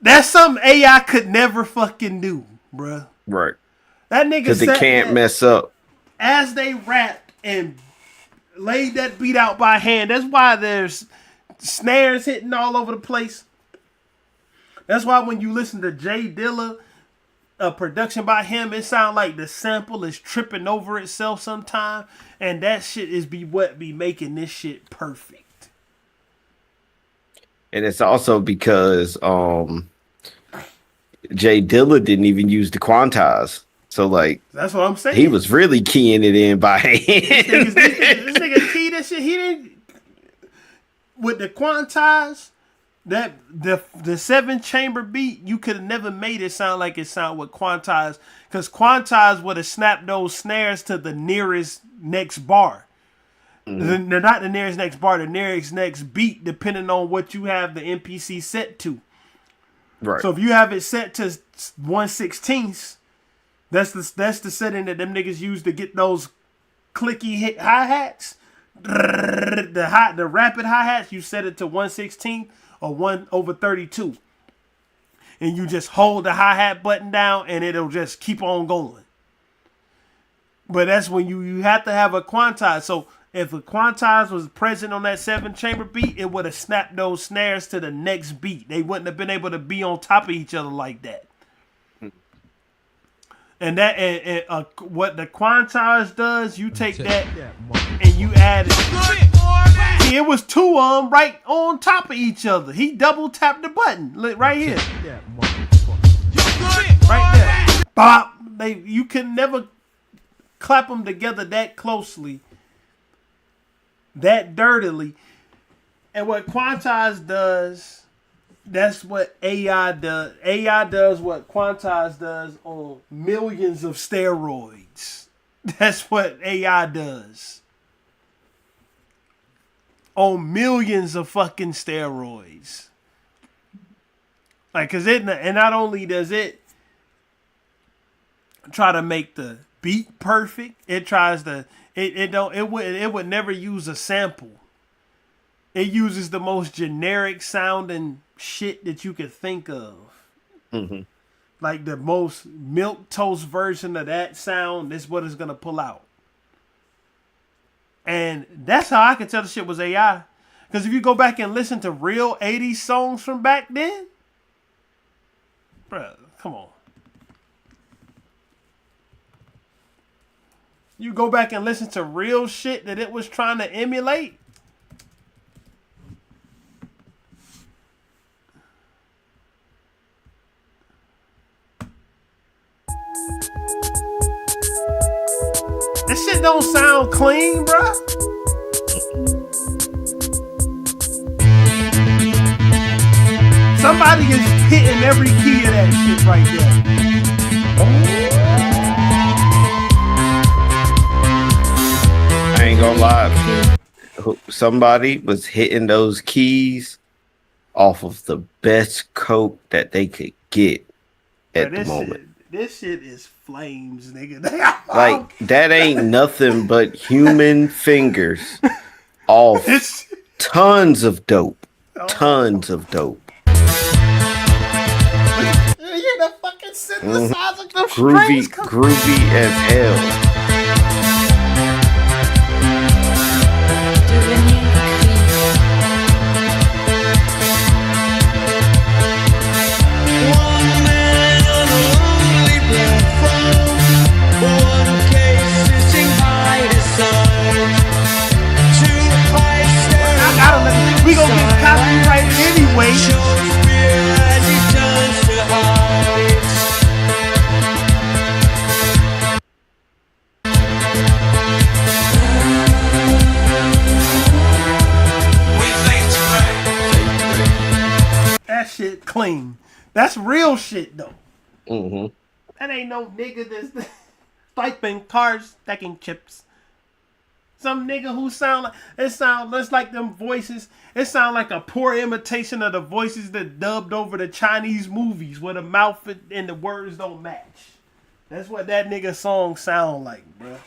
That's something AI could never fucking do, bruh. Right. That nigga Because it can't mess up. As they rapped and laid that beat out by hand. That's why there's snares hitting all over the place. That's why when you listen to Jay Dilla, a production by him, it sounds like the sample is tripping over itself sometime. And that shit is what be making this shit perfect. And it's also because Jay Dilla didn't even use the quantize. So, like, that's what I'm saying. He was really keying it in by hand. This nigga keyed that shit. He didn't. With the quantize, that the 7-chamber beat, you could have never made it sound like it sound with quantize, because quantize would have snapped those snares to the nearest next bar. Mm-hmm. They're not the nearest next bar, the nearest next beat, depending on what you have the MPC set to. Right. So if you have it set to 1/16, that's the setting that them niggas use to get those clicky hit hi-hats. The rapid hi-hats, you set it to 1/16 or 1/32. And you just hold the hi-hat button down and it'll just keep on going. But that's when you have to have a quantize. So if a quantize was present on that 7-chamber beat, it would have snapped those snares to the next beat. They wouldn't have been able to be on top of each other like that. And that and what the quantize does, you take that and you add it. See, it was two of them right on top of each other. He double tapped the button right here, right there. Bop. You can never clap them together that closely, that dirtily. And what quantize does, that's what AI does. AI does what quantize does on millions of steroids. That's what AI does. On millions of fucking steroids. Like, cause and not only does it try to make the beat perfect, it tries to, it would never use a sample. It uses the most generic sounding shit that you could think of. Mm-hmm. Like the most milquetoast version of that sound is what it's gonna pull out. And that's how I can tell the shit was AI. Because if you go back and listen to real 80s songs from back then, bruh, come on. You go back and listen to real shit that it was trying to emulate. This shit don't sound clean, bruh. Somebody is hitting every key of that shit right there. I ain't gonna lie. Somebody was hitting those keys off of the best coke that they could get at the moment. This shit is flames, nigga. Like, that ain't nothing but human fingers off tons of dope. Tons of dope. You hear the fucking synthesizer? Groovy as hell. We gonna get copyrighted anyway. That shit clean. That's real shit though. Mm-hmm. That ain't no nigga that's swiping cars, stacking chips. Some nigga who sound like them voices. It sound like a poor imitation of the voices that dubbed over the Chinese movies where the mouth and the words don't match. That's what that nigga song sound like, bruh.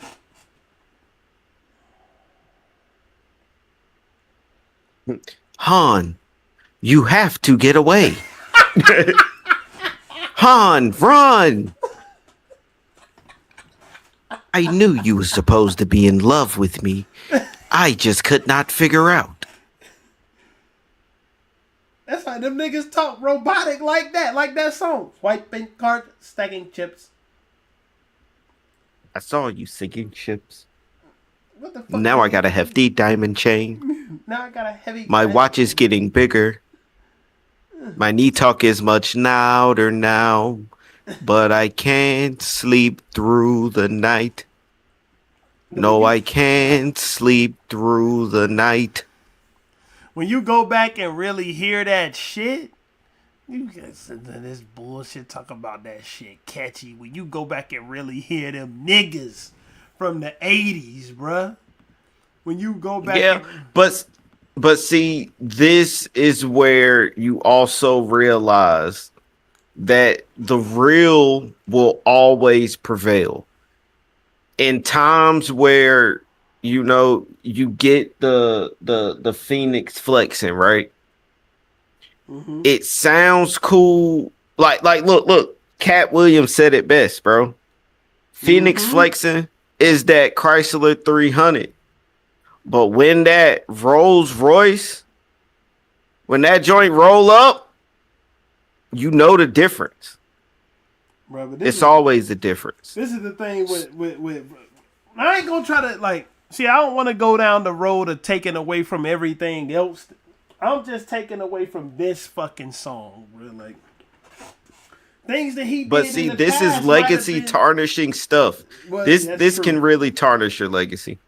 Han, you have to get away. Han, run! I knew you were supposed to be in love with me. I just could not figure out. That's how them niggas talk robotic like that song. Swiping cards, stacking chips. I saw you sinking ships. What the fuck? Now I got a hefty diamond chain. Now I got a heavy. My watch is getting bigger. My knee talk is much louder now, but I can't sleep through the night. No, I can't sleep through the night. When you go back and really hear that shit, you guys this bullshit talk about that shit catchy. When you go back and really hear them niggas from the 80s, bruh. When you go back, yeah, but see, this is where you also realize that the real will always prevail. In times where, you know, you get the Phoenix flexing, right? Mm-hmm. It sounds cool. Like look, Cat Williams said it best, bro. Phoenix flexing is that Chrysler 300. But when that Rolls Royce, when that joint roll up, you know the difference. Bro, but it's always the difference. This is the thing with I ain't gonna try to like see. I don't want to go down the road of taking away from everything else. I'm just taking away from this fucking song, bro. Like things that he. But did see, in the this past is legacy tarnishing stuff. Well, This can really tarnish your legacy.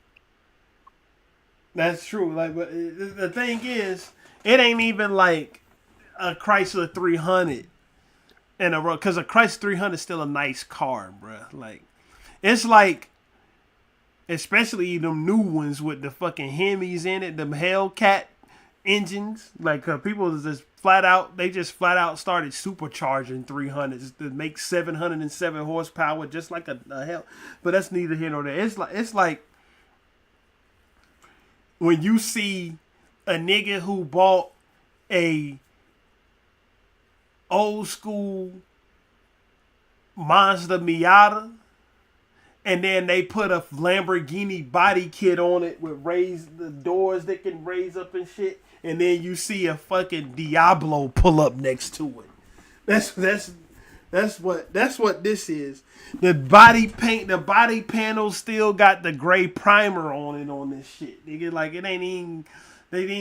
That's true. Like, but the thing is, it ain't even like a Chrysler 300 in a row, because a Chrysler 300 is still a nice car, bro. Like, it's like, especially them new ones with the fucking Hemis in it, them Hellcat engines. Like, people just flat out started supercharging 300s to make 707 horsepower, just like a hell. But that's neither here nor there. It's like when you see a nigga who bought a old school Mazda Miata and then they put a Lamborghini body kit on it with the doors that can raise up and shit, and then you see a fucking Diablo pull up next to it. That's what this is. The body panel still got the gray primer on it on this shit. Nigga, like they didn't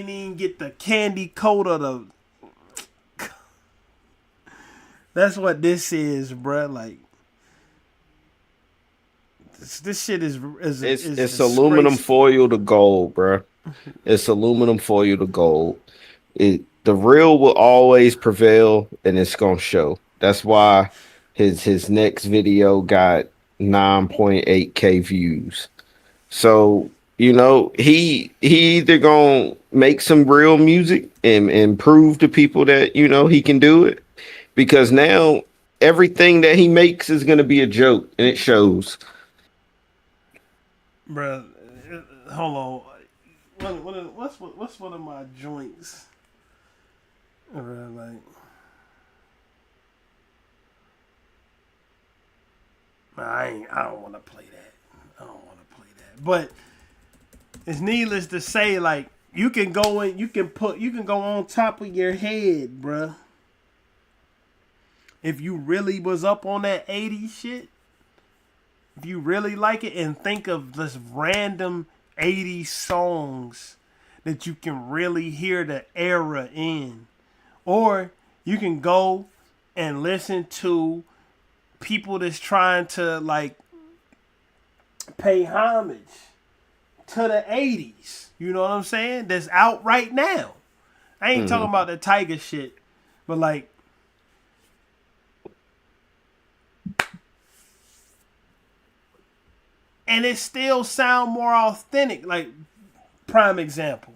even get the candy coat of the. That's what this is, bruh. Like this shit is it's aluminum foil to gold, bruh. It's aluminum foil to gold. The real will always prevail, and it's gonna show. That's why his next video got 9.8K views. So, you know, he either gonna make some real music and prove to people that, you know, he can do it, because now everything that he makes is gonna be a joke, and it shows. Bruh, hold on. What's one of my joints? Like. I don't want to play that. But it's needless to say, like, you can go on top of your head, bruh. If you really was up on that 80s shit, if you really like it, and think of this random 80s songs that you can really hear the era in, Or you can go and listen to people that's trying to like pay homage to the 80s. You know what I'm saying? That's out right now. I ain't talking about the Tiger shit, but like and it still sound more authentic. Like prime example.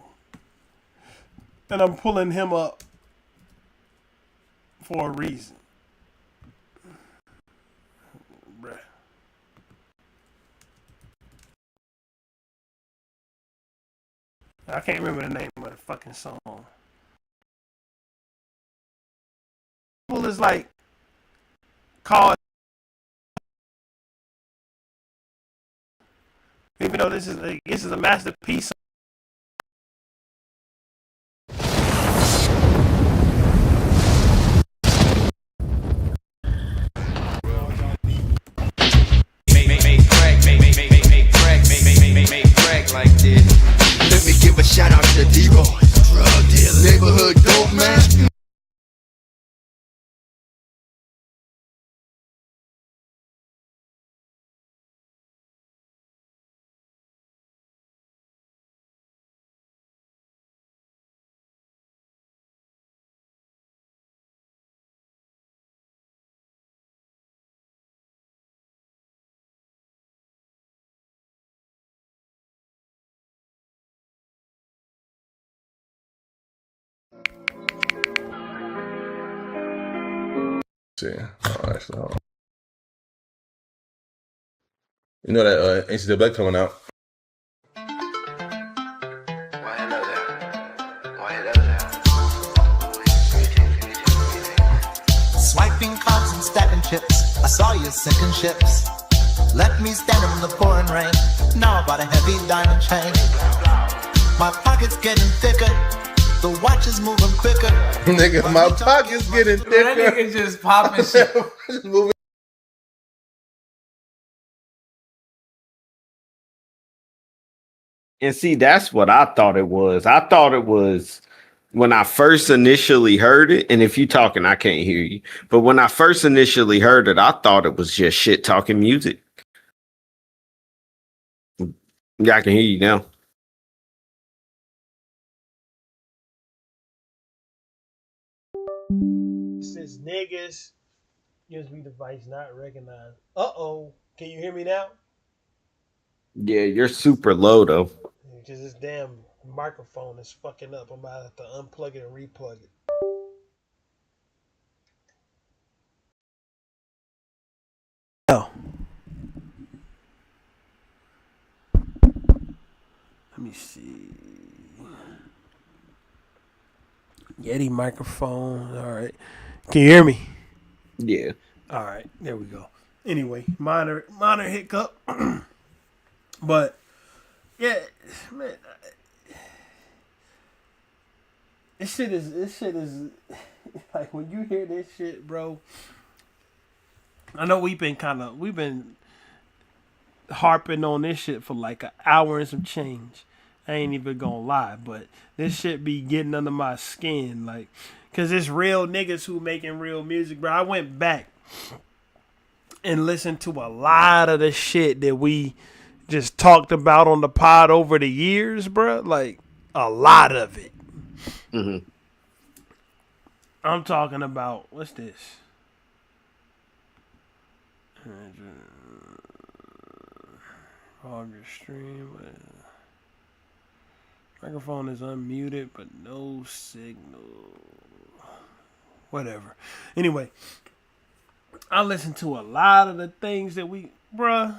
And I'm pulling him up for a reason. Bruh. I can't remember the name of the fucking song. Well, it's like called, even though this is a masterpiece. Like this. Let me give a shout out to D-Roy, drug dealer, neighborhood dope man. See, actually, hold on. You know that Ain't Still Black coming out. Swiping cards and stacking chips. I saw you sinking ships. Left me standing in the pouring rain. Now I bought a heavy diamond chain. My pocket's getting thicker. The watch is moving quicker. Nigga, my pocket's getting thicker. That nigga just popping shit. Just moving. And see, that's what I thought it was. I thought it was when I first initially heard it. And if you talking, I can't hear you. But when I first initially heard it, I thought it was just shit talking music. Yeah, I can hear you now. Since niggas USB device not recognized. Uh-oh. Can you hear me now? Yeah, you're super low though. Because this damn microphone is fucking up. I'm about to have to unplug it and replug it. Oh. Let me see. Yeti microphone. All right. Can you hear me? Yeah. All right. There we go. Anyway, minor hiccup. But yeah, man, this shit is like when you hear this shit, bro. I know we've been harping on this shit for like an hour and some change. I ain't even gonna lie, but this shit be getting under my skin, like, cause it's real niggas who making real music, bro. I went back and listened to a lot of the shit that we just talked about on the pod over the years, bro. Like a lot of it. Mm-hmm. I'm talking about, what's this? August stream. Microphone is unmuted, but no signal. Whatever. Anyway, I listened to a lot of the things that bruh.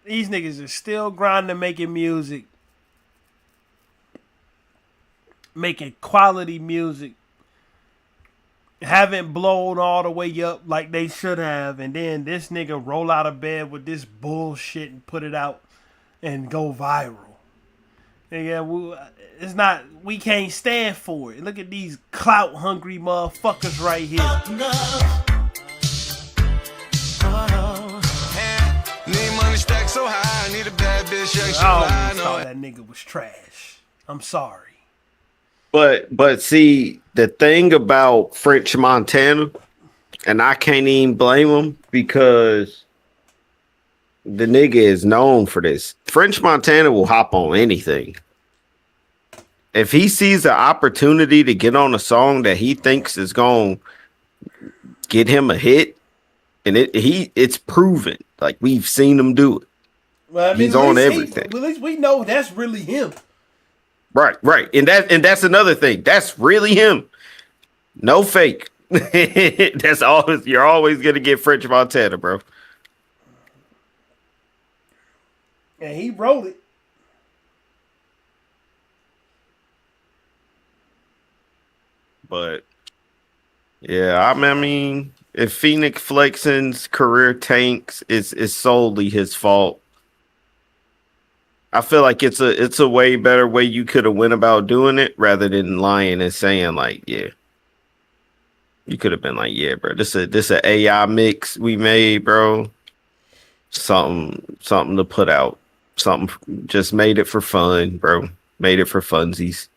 These niggas are still grinding, making music. Making quality music. Haven't blown all the way up like they should have. And then this nigga roll out of bed with this bullshit and put it out and go viral. Nigga, we can't stand for it. Look at these clout hungry motherfuckers right here. Need money stacked so high, I need a bad bitch. I always thought that nigga was trash. I'm sorry. But see, the thing about French Montana, and I can't even blame him because the nigga is known for this. French Montana will hop on anything. If he sees an opportunity to get on a song that he thinks is going to get him a hit, and it's proven. Like, we've seen him do it. Well, I mean, he's on everything. At least we know that's really him. Right. And that's another thing. That's really him. No fake. That's always, you're always gonna get French Montana, bro. And he wrote it. But yeah, I mean, if Phoenix Flexen's career tanks, it's solely his fault. I feel like it's a way better way you could have went about doing it rather than lying and saying like, yeah. You could have been like, yeah, bro, this a AI mix we made, bro. Something to put out. Something, just made it for fun, bro. Made it for funsies.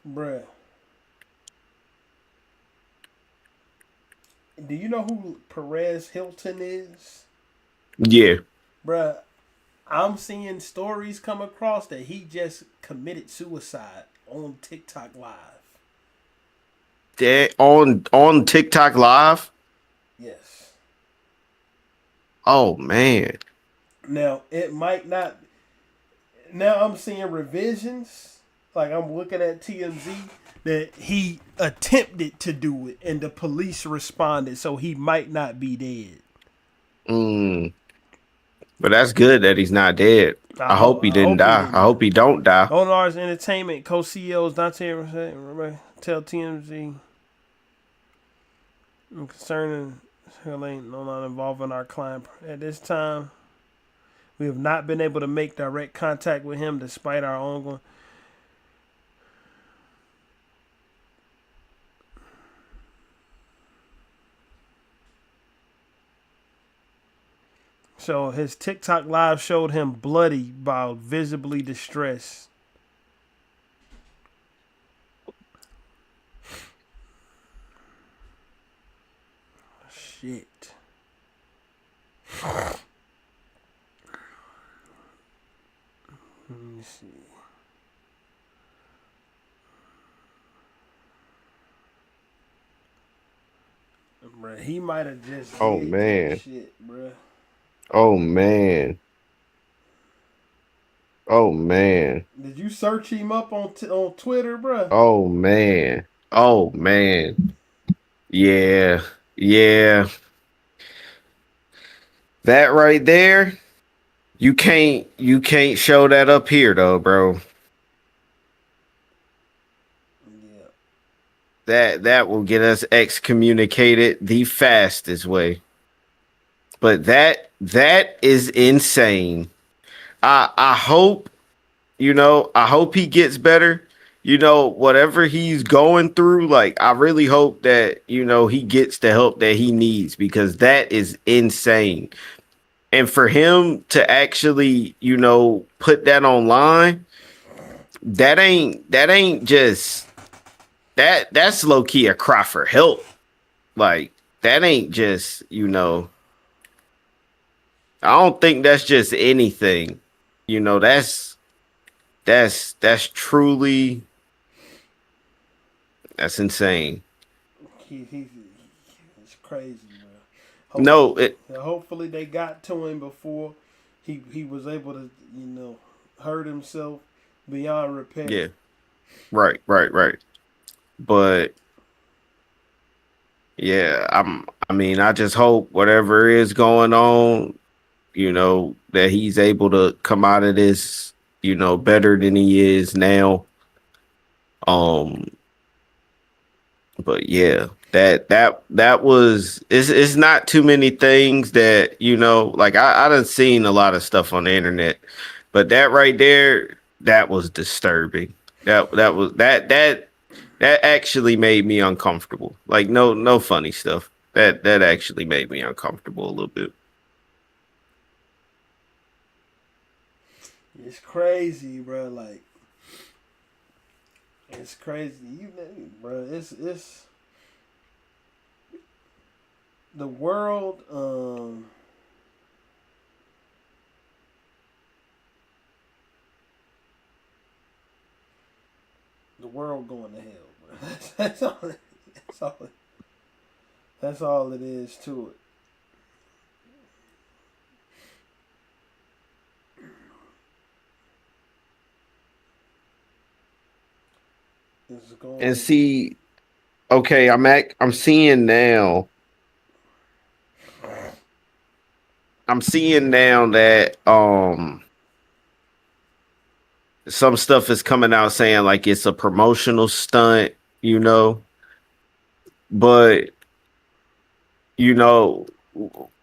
Bruh. Do you know who Perez Hilton is? Yeah. Bruh, I'm seeing stories come across that he just committed suicide on TikTok Live. On TikTok Live? Yes. Oh, man. Now, it might not... Now I'm seeing revisions. Like, I'm looking at TMZ that he attempted to do it and the police responded, so he might not be dead. But that's good that he's not dead. I hope he didn't die. I hope he don't die. Onars Entertainment co-CEOs Dante tell TMZ concerning Helene not involving our client at this time. We have not been able to make direct contact with him despite our ongoing. So his TikTok live showed him bloody while visibly distressed. Shit. Let me see. Bruh, he might have just. Oh, man. Shit, bruh. Oh, man. Oh, man. Did you search him up on Twitter, bruh? Oh, man. Oh, man. Yeah. Yeah. That right there, you can't show that up here though, bro. Yeah. That will get us excommunicated the fastest way. But that is insane. I hope, I hope he gets better. Whatever he's going through, like, I really hope that, he gets the help that he needs, because that is insane. And for him to actually, put that online, that ain't just, that's low key a cry for help. Like, that ain't just, I don't think that's just anything. That's truly, that's insane. It's crazy, bro. Hopefully they got to him before he was able to, hurt himself beyond repair. Yeah. Right. But yeah, I just hope whatever is going on, that he's able to come out of this, better than he is now. But yeah, that was, it's not too many things that, like I done seen a lot of stuff on the internet, but that right there, that was disturbing. That actually made me uncomfortable. Like, no funny stuff. That actually made me uncomfortable a little bit. It's crazy, bro. Like, it's crazy. Bro. It's the world. The world going to hell, bro. That's all. That's all. That's all it is to it. And see, okay, I'm seeing now. I'm seeing now that some stuff is coming out saying like it's a promotional stunt, you know. But you know,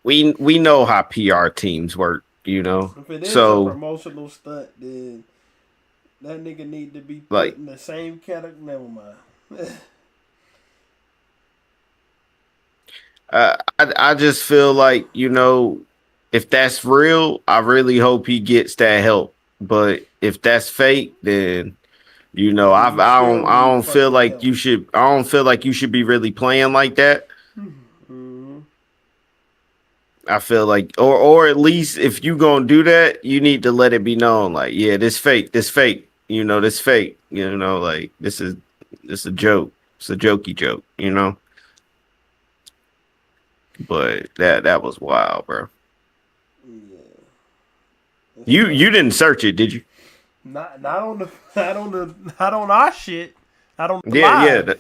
we know how PR teams work, you know. If it is so a promotional stunt, then that nigga need to be put like in the same category. Never mind. I just feel like, you know, if that's real, I really hope he gets that help. But if that's fake, then you know, I don't feel like you should. I don't feel like you should be really playing like that. Mm-hmm. I feel like, or at least if you gonna do that, you need to let it be known. Like, yeah, this fake. You know, this fake. You know, like this is a joke. It's a jokey joke. You know. But that was wild, bro. Yeah. You didn't search it, did you? Not on our shit. Not on the Yeah, live.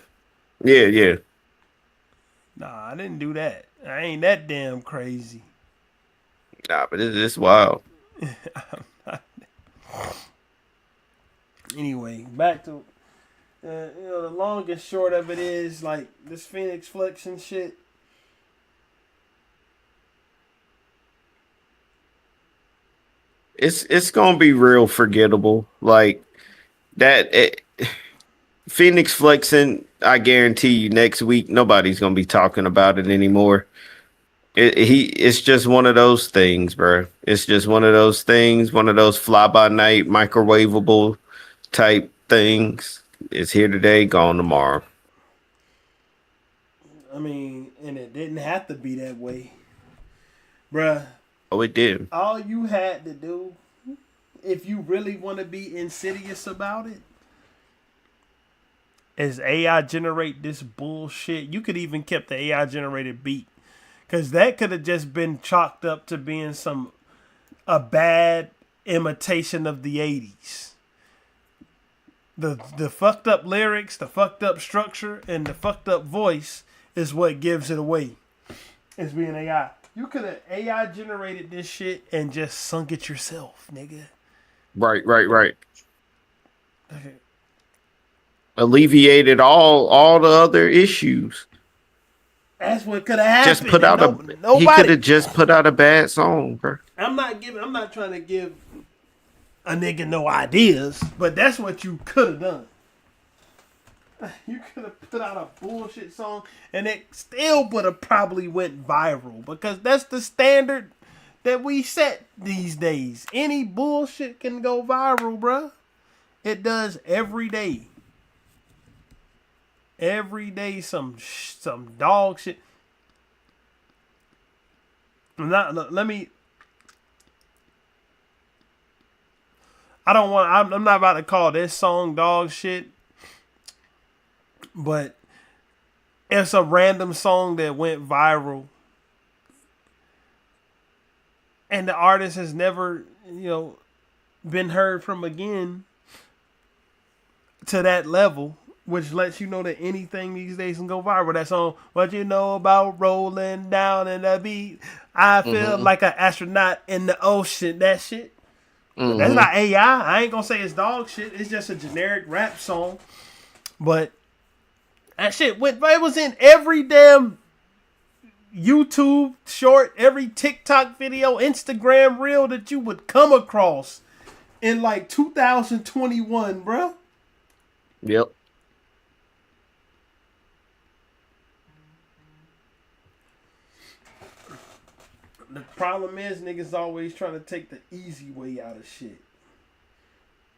yeah. Nah, I didn't do that. I ain't that damn crazy. Nah, but it's wild. Anyway, back to you know, the long and short of it is like this Phoenix Flex and shit. It's gonna be real forgettable. Like that. Phoenix flexing, I guarantee you next week nobody's gonna be talking about it anymore. It's just one of those things, bro. It's just one of those things, one of those fly by night, microwavable type things. It's here today, gone tomorrow. I mean, and it didn't have to be that way, bruh. Oh, it did. All you had to do, if you really want to be insidious about it, is AI generate this bullshit. You could even kept the AI generated beat, because that could have just been chalked up to being a bad imitation of the 80s. The fucked up lyrics, the fucked up structure, and the fucked up voice is what gives it away. It's being AI. You could have AI generated this shit and just sunk it yourself, nigga. Right. Okay. Alleviated all the other issues. That's what could have happened. Just put out he could have just put out a bad song, bro. I'm not trying to give a nigga no ideas, but that's what you could have done. You could have put out a bullshit song and it still would have probably went viral, because that's the standard that we set these days. Any bullshit can go viral, bruh. It does every day. Every day some dog shit. I'm not about to call this song dog shit, but it's a random song that went viral and the artist has never, been heard from again to that level, which lets you know that anything these days can go viral. That song, what you know about rolling down in the beat? I feel like an astronaut in the ocean. That shit. Mm-hmm. That's not AI. I ain't gonna say it's dog shit. It's just a generic rap song. But that shit it was in every damn YouTube short, every TikTok video, Instagram reel that you would come across in like 2021, bro. Yep. The problem is niggas always trying to take the easy way out of shit.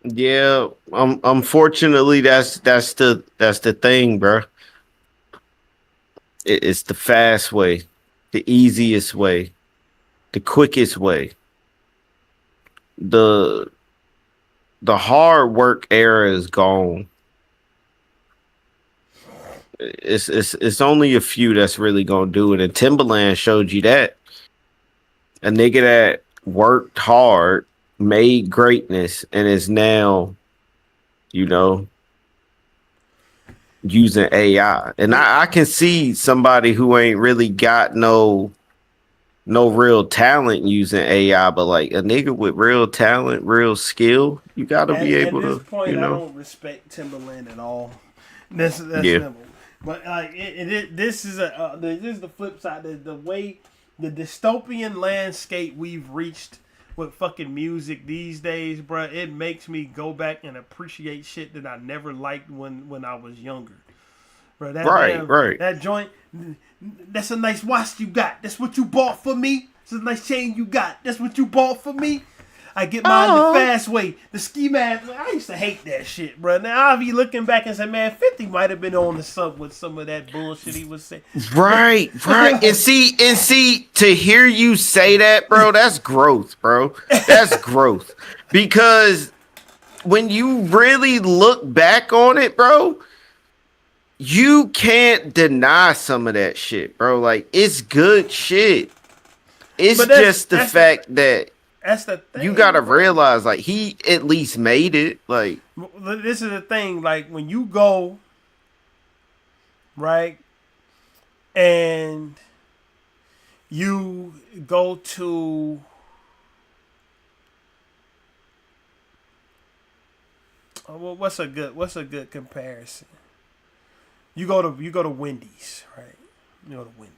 Yeah, unfortunately, that's the thing, bro. It's the fast way, the easiest way, the quickest way. The the hard work era is gone. It's only a few that's really gonna do it, and Timberland showed you that. A nigga that worked hard, made greatness, and is now, you know, using AI. And I can see somebody who ain't really got no real talent using AI, but like a nigga with real talent, real skill, you gotta be At able this to, point, you I know. don't respect Timberland at all. That's Yeah. simple. But like this is this is the flip side. The way the dystopian landscape we've reached with fucking music these days, bro. It makes me go back and appreciate shit that I never liked when I was younger. Bro, Right. that joint. That's a nice watch you got. That's what you bought for me. That's a nice chain you got. That's what you bought for me. I get mine the fast way. The ski mask. I used to hate that shit, bro. Now I'll be looking back and say, man, 50 might have been on the sub with some of that bullshit he was saying. Right. And see, to hear you say that, bro, that's growth, bro. That's growth. Because when you really look back on it, bro, you can't deny some of that shit, bro. Like, it's good shit. It's just the fact that that's the thing. You gotta realize, like, he at least made it. Like, this is the thing. Like, when you go, right, and you go to what's a good comparison? You go to Wendy's, right? You go to Wendy's.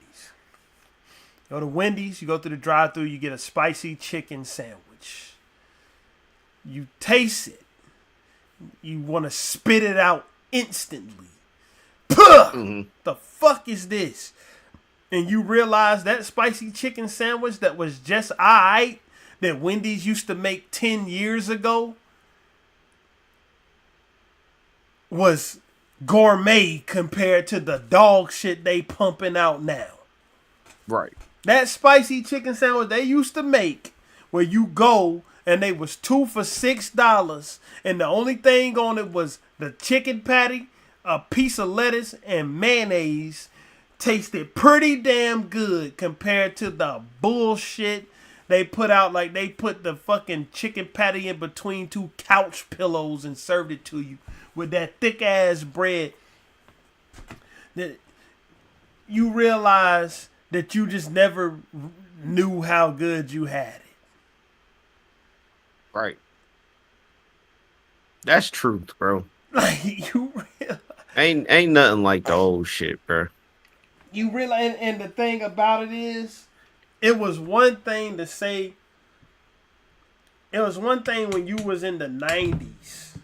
You go to Wendy's, you go through the drive-thru, you get a spicy chicken sandwich. You taste it. You want to spit it out instantly. Puh! Mm-hmm. The fuck is this? And you realize that spicy chicken sandwich that was just alright, that Wendy's used to make 10 years ago, was gourmet compared to the dog shit they pumping out now. Right. That spicy chicken sandwich they used to make, where you go and they was 2 for $6, and the only thing on it was the chicken patty, a piece of lettuce, and mayonnaise, tasted pretty damn good compared to the bullshit they put out. Like, they put the fucking chicken patty in between 2 couch pillows and served it to you with that thick ass bread. That you realize that you just never knew how good you had it. Right. That's truth, bro. Like, you realize, Ain't nothing like the old shit, bro. you realize, and the thing about it is, it was one thing to say, it was one thing when you was in the 90s,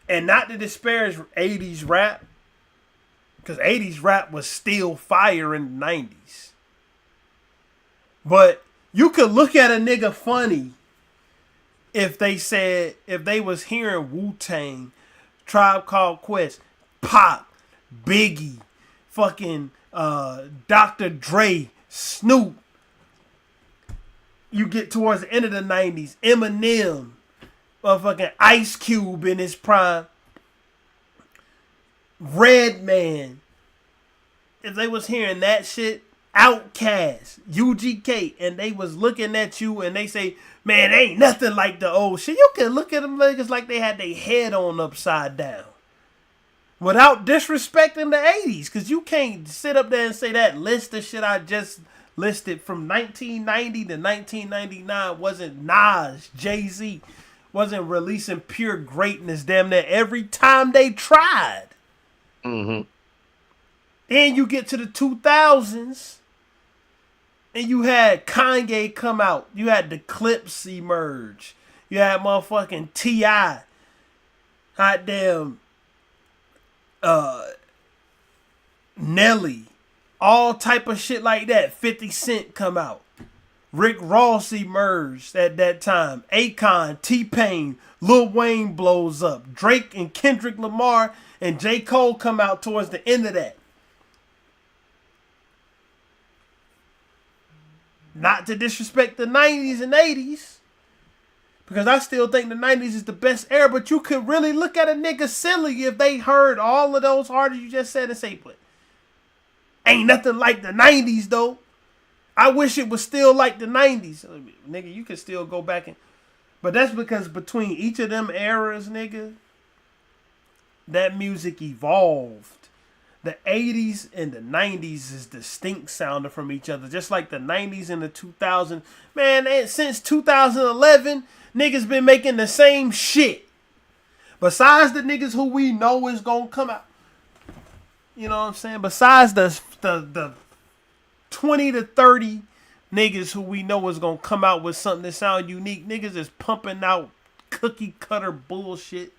and not to disparage 80s rap, because 80s rap was still fire in the 90s. But you could look at a nigga funny if they was hearing Wu-Tang, Tribe Called Quest, Pop, Biggie, fucking Dr. Dre, Snoop. You get towards the end of the 90s, Eminem, fucking Ice Cube in his prime, Redman. If they was hearing that shit, Outkast, UGK, and they was looking at you and they say, man, ain't nothing like the old shit. You can look at them niggas like they had their head on upside down. Without disrespecting the 80s. Because you can't sit up there and say that list of shit I just listed from 1990 to 1999 wasn't Nas, Jay-Z, wasn't releasing pure greatness damn near every time they tried. Mm-hmm. Then you get to the 2000s, and you had Kanye come out. You had the Clips emerge. You had motherfucking T.I. Hot damn. Nelly. All type of shit like that. 50 Cent come out. Rick Ross emerged at that time. Akon, T-Pain, Lil Wayne blows up. Drake and Kendrick Lamar and J. Cole come out towards the end of that. Not to disrespect the 90s and 80s, because I still think the 90s is the best era, but you could really look at a nigga silly if they heard all of those artists you just said and say, but ain't nothing like the 90s though. I wish it was still like the 90s. Nigga, you could still go back and... But that's because between each of them eras, nigga, that music evolved. The 80s and the 90s is distinct sounding from each other. Just like the 90s and the 2000s. Man, since 2011, niggas been making the same shit. Besides the niggas who we know is gonna come out. You know what I'm saying? Besides the 20 to 30 niggas who we know is gonna come out with something that sound unique. Niggas is pumping out cookie cutter bullshit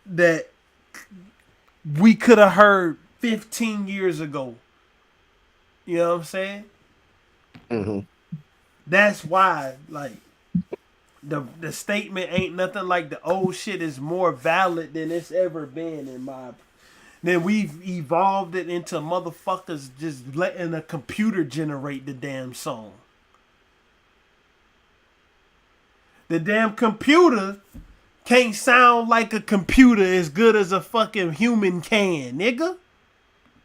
that we could have heard 15 years ago. You know what I'm saying? Mm-hmm. That's why, like, the statement ain't nothing like the old shit is more valid than it's ever been in my... Then we've evolved it into motherfuckers just letting a computer generate the damn song. The damn computer can't sound like a computer as good as a fucking human can, nigga.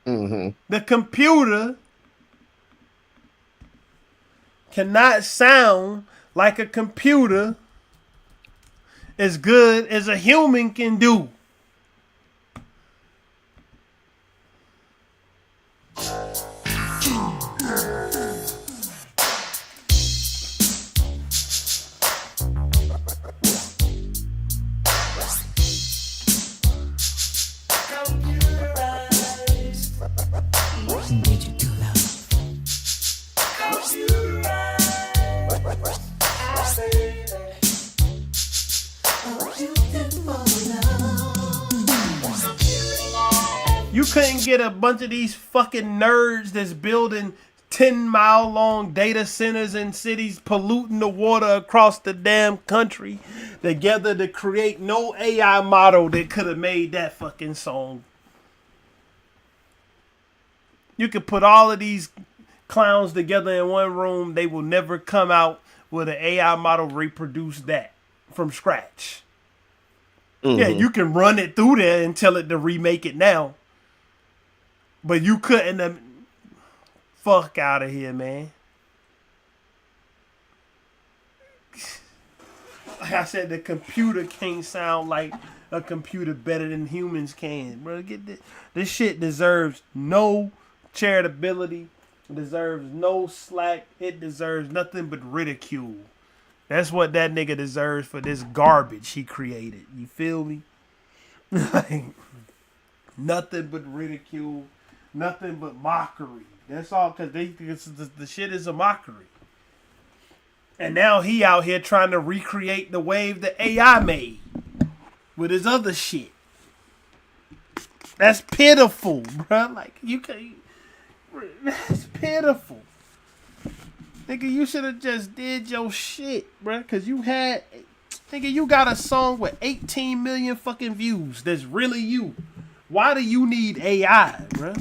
Mm-hmm. The computer cannot sound like a computer as good as a human can do. You couldn't get a bunch of these fucking nerds that's building 10-mile long data centers in cities polluting the water across the damn country together to create no AI model that could have made that fucking song. You could put all of these clowns together in one room, they will never come out with an AI model reproduce that from scratch. Mm-hmm. Yeah, you can run it through there and tell it to remake it now. But you couldn't... Fuck out of here, man. Like I said, the computer can't sound like a computer better than humans can. Bro, get this. This shit deserves no charitability. It deserves no slack. It deserves nothing but ridicule. That's what that nigga deserves for this garbage he created. You feel me? Like, nothing but ridicule. Nothing but mockery. That's all, because the shit is a mockery. And now he out here trying to recreate the wave that AI made with his other shit. That's pitiful, bro. Like, you can't... That's pitiful. Nigga, you should have just did your shit, bro. Because you had... Nigga, you got a song with 18 million fucking views that's really you. Why do you need AI, bro?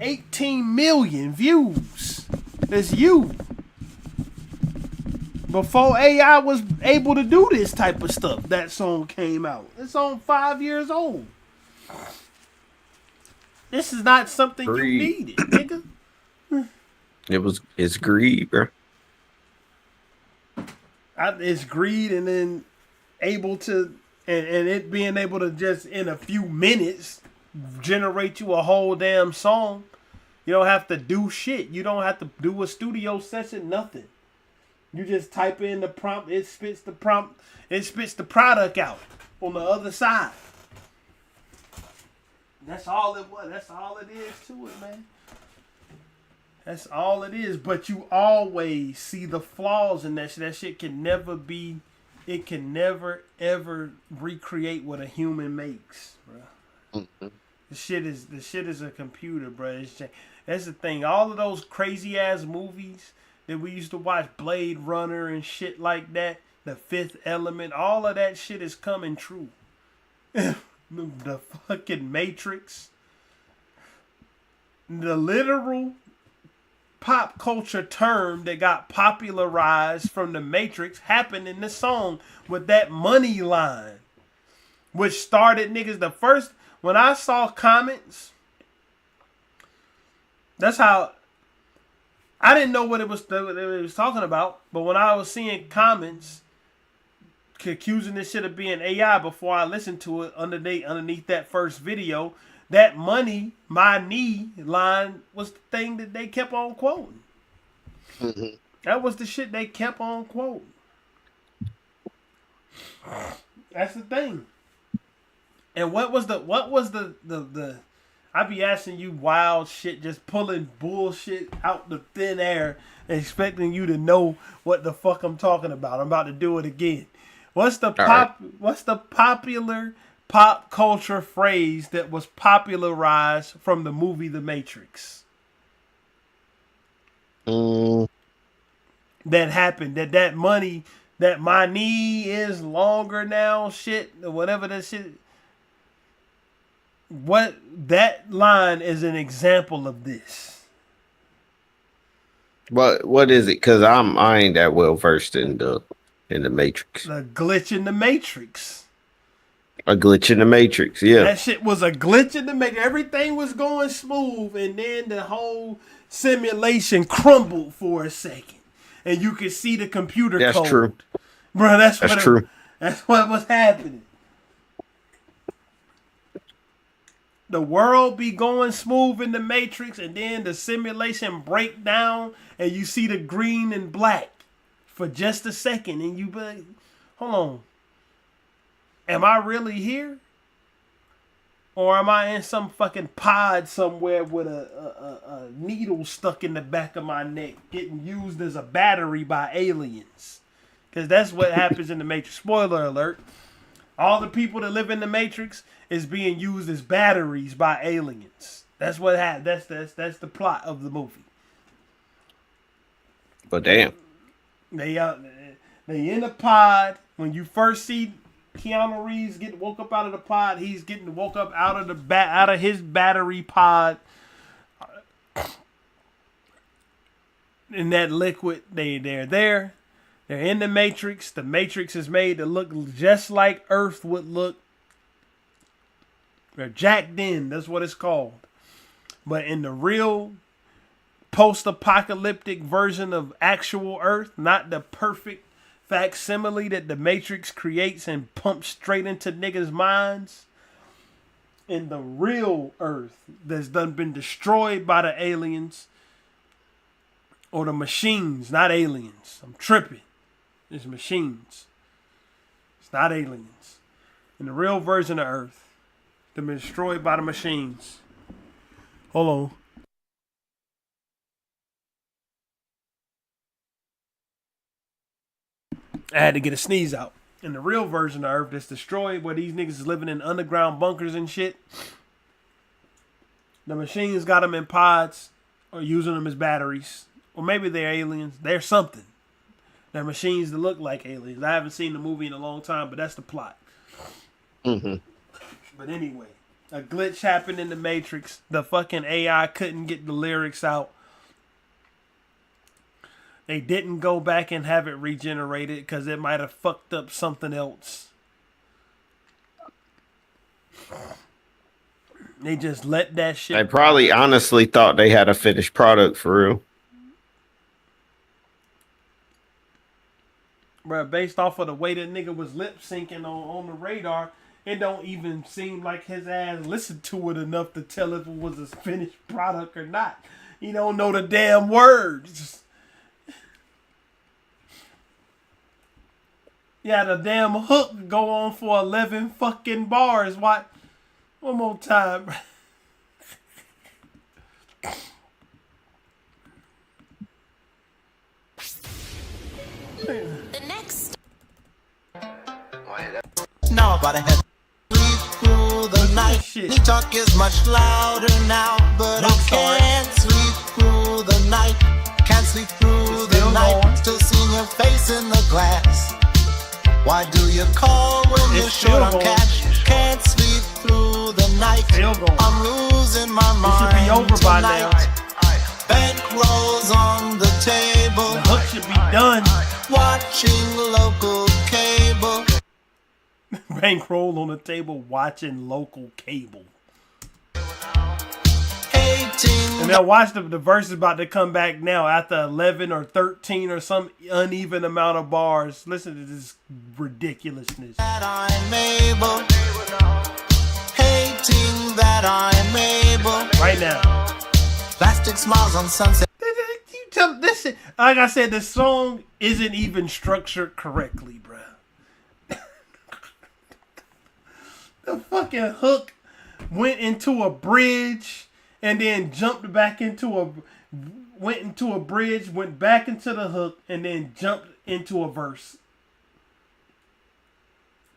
18 million views. That's you. Before AI was able to do this type of stuff, that song came out. It's on 5 years old. This is not something Greed. You needed, nigga. It's greed, bro. It's greed, and then able to... And it being able to just in a few minutes generate you a whole damn song. You don't have to do shit. You don't have to do a studio session, nothing. You just type in the prompt, it spits the prompt, it spits the product out on the other side. That's all it was. That's all it is to it, man. That's all it is. But you always see the flaws in that shit. That shit can never be... It can never, ever recreate what a human makes, bro. Mm-hmm. The shit is a computer, bro. That's the thing. All of those crazy ass movies that we used to watch, Blade Runner and shit like that, The Fifth Element, all of that shit is coming true. The fucking Matrix. The literal pop culture term that got popularized from the Matrix happened in the song with that money line, which started niggas. The first, when I saw comments, that's how I didn't know what it was talking about. But when I was seeing comments accusing this shit of being AI before I listened to it underneath that first video, that money, my knee line was the thing that they kept on quoting. Mm-hmm. That was the shit they kept on quoting. That's the thing. And what was the I be asking you wild shit, just pulling bullshit out the thin air, expecting you to know what the fuck I'm talking about. I'm about to do it again. What's the popular pop culture phrase that was popularized from the movie The Matrix? That happened. That money, that my knee is longer now, shit, or whatever that shit. What that line is an example of this. What is it? Because I ain't that well versed in the Matrix. The glitch in the Matrix. A glitch in the Matrix, yeah. That shit was a glitch in the Matrix. Everything was going smooth, and then the whole simulation crumbled for a second, and you could see the computer code. That's true, bro. That's true. That's what was happening. The world be going smooth in the Matrix, and then the simulation break down, and you see the green and black for just a second, and you be like, hold on. Am I really here? Or am I in some fucking pod somewhere with a needle stuck in the back of my neck getting used as a battery by aliens? Because that's what happens in the Matrix. Spoiler alert. All the people that live in the Matrix is being used as batteries by aliens. That's what happened. That's the plot of the movie. But damn. They in a pod. When you first see Keanu Reeves get woke up out of the pod, he's getting woke up out of his battery pod. In that liquid, they're there. They're in the Matrix. The Matrix is made to look just like Earth would look. They're jacked in. That's what it's called. But in the real post-apocalyptic version of actual Earth, not the perfect facsimile that the Matrix creates and pumps straight into niggas' minds. In the real Earth that's done been destroyed by the aliens or the machines, not aliens. I'm tripping. It's machines. It's not aliens. In the real version of Earth, they've been destroyed by the machines. Hold on. I had to get a sneeze out. In the real version of Earth that's destroyed, where these niggas is living in underground bunkers and shit, the machines got them in pods or using them as batteries. Or maybe they're aliens. They're something. They're machines that look like aliens. I haven't seen the movie in a long time, but that's the plot. Mm-hmm. But anyway, a glitch happened in the Matrix. The fucking AI couldn't get the lyrics out. They didn't go back and have it regenerated because it might have fucked up something else. They just let that shit. They probably honestly thought they had a finished product for real. Bro, based off of the way that nigga was lip syncing on the radar, it don't even seem like his ass listened to it enough to tell if it was a finished product or not. He don't know the damn words. Yeah, the damn hook go on for 11 fucking bars. What? One more time. The next. Now about to head through the night. shit. The talk is much louder now, but I can't sleep through the night. Can't sleep through the night. Still seeing your face in the glass. Why do you call when you're short on cash? Can't sleep through the night. I'm losing my mind. It should be over by now. Bankrolls on the table. The hook should be done. Watching local cable. Bankroll on the table, watching local cable. Hating. And now watch the verse is about to come back now after 11 or 13 or some uneven amount of bars. Listen to this ridiculousness. That I'm able. Hating that I'm able. Right now. Plastic smiles on sunset. You tell this shit. Like I said, the song isn't even structured correctly, bruh. The fucking hook went into a bridge and then jumped back into a bridge, went back into the hook, and then jumped into a verse.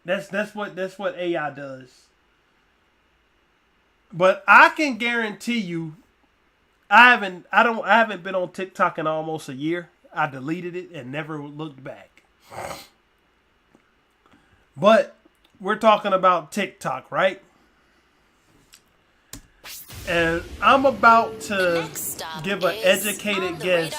That's what AI does. But I can guarantee you, I haven't been on TikTok in almost a year. I deleted it and never looked back. But we're talking about TikTok, right? And I'm about to give an educated guess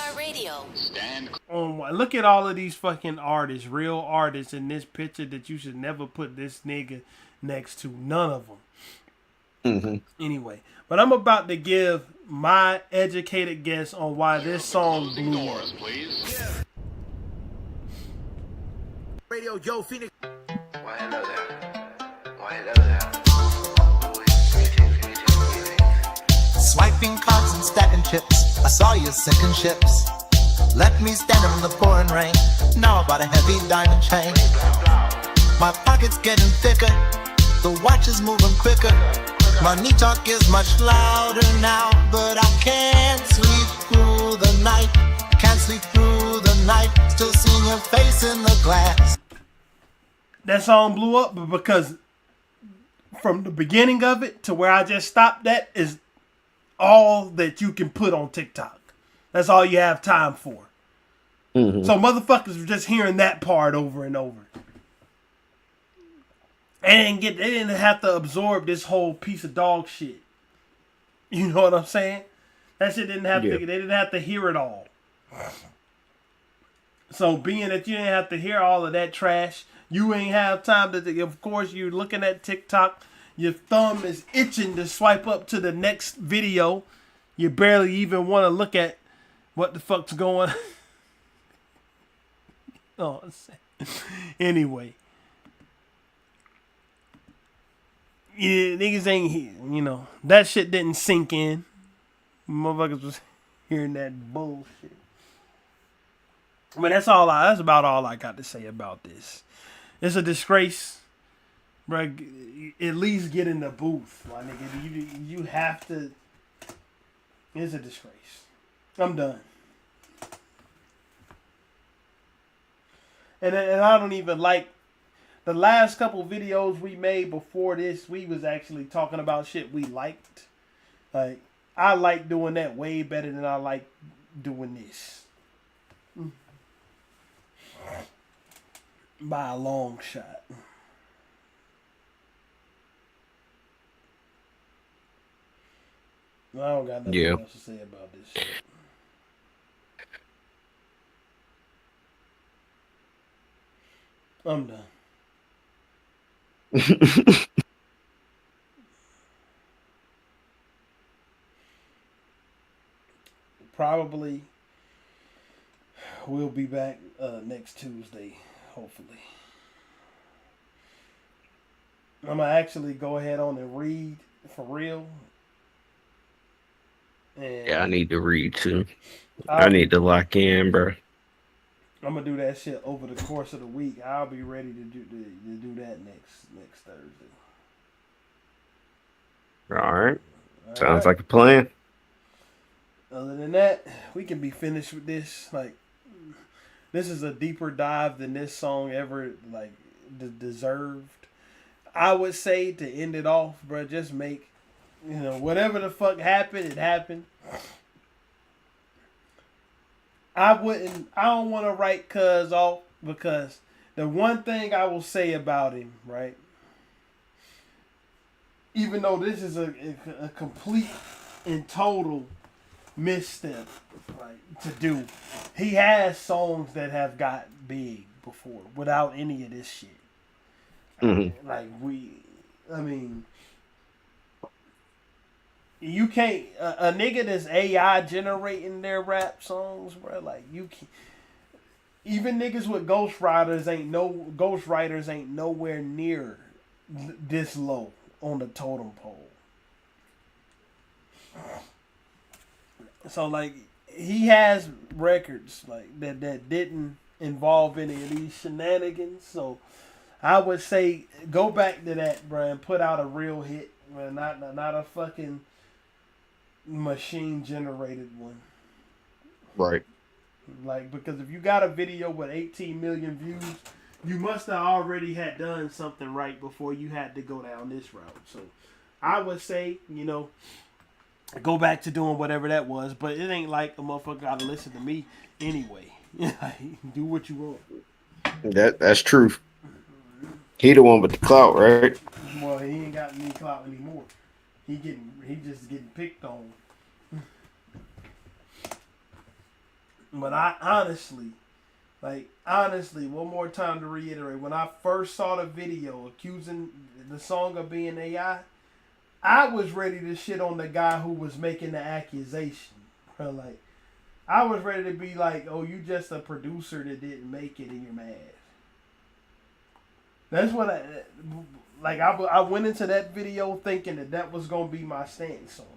on what. Look at all of these fucking artists, real artists in this picture that you should never put this nigga next to. None of them. Mm-hmm. Anyway, but I'm about to give my educated guess on why this song blew up. Radio, yo, Phoenix. Why hello there? Why hello there? Swiping cards and stacking chips. I saw you sinking ships. Let me stand in the pouring rain. Now I bought a heavy diamond chain. My pocket's getting thicker. The watch is moving quicker. Money talk is much louder now, but I can't sleep through the night. Can't sleep through the night. Still seeing your face in the glass. That song blew up because from the beginning of it to where I just stopped at is all that you can put on TikTok. That's all you have time for. Mm-hmm. So motherfuckers were just hearing that part over and over. And they didn't have to absorb this whole piece of dog shit. You know what I'm saying? That shit didn't have to, they didn't have to hear it all. So being that you didn't have to hear all of that trash, you ain't have time to, of course, you're looking at TikTok, your thumb is itching to swipe up to the next video. You barely even want to look at what the fuck's going on. Oh, anyway. Yeah, niggas ain't, that shit didn't sink in. Motherfuckers was hearing that bullshit. But that's about all I got to say about this. It's a disgrace, bro. At least get in the booth, my nigga. You have to. It's a disgrace. I'm done. And I don't even like the last couple videos we made before this. We was actually talking about shit we liked. Like I like doing that way better than I like doing this. By a long shot. I don't got nothing else to say about this shit. I'm done. Probably we'll be back next Tuesday, hopefully. I'm gonna actually go ahead on and read for real. And I need to read too. I need to lock in, bro. I'm gonna do that shit over the course of the week. I'll be ready to do that next Thursday. All right. Sounds like a plan. Other than that, we can be finished with this. Like, this is a deeper dive than this song ever deserved. I would say to end it off, bro, just make, whatever the fuck happened, it happened. I don't want to write Cuz off, because the one thing I will say about him, right? Even though this is a complete and total misstep, like, to do, he has songs that have got big before without any of this shit. Mm-hmm. Like, you can't, a nigga that's AI generating their rap songs, bro. Like, you can't. Even niggas with ghostwriters ain't nowhere near this low on the totem pole. So, like, he has records like that didn't involve any of these shenanigans. So I would say go back to that, bro, and put out a real hit, bro, not a fucking machine generated one. Right. Like, because if you got a video with 18 million views, you must have already had done something right before you had to go down this route. So I would say, go back to doing whatever that was, but it ain't like a motherfucker gotta listen to me anyway. Do what you want. That's true. He the one with the clout, right? Well, he ain't got any clout anymore. He just getting picked on. But I honestly, one more time to reiterate, when I first saw the video accusing the song of being AI, I was ready to shit on the guy who was making the accusation. Like, I was ready to be like, oh, you just a producer that didn't make it and you're mad. That's what I went into that video thinking that was going to be my stance on it.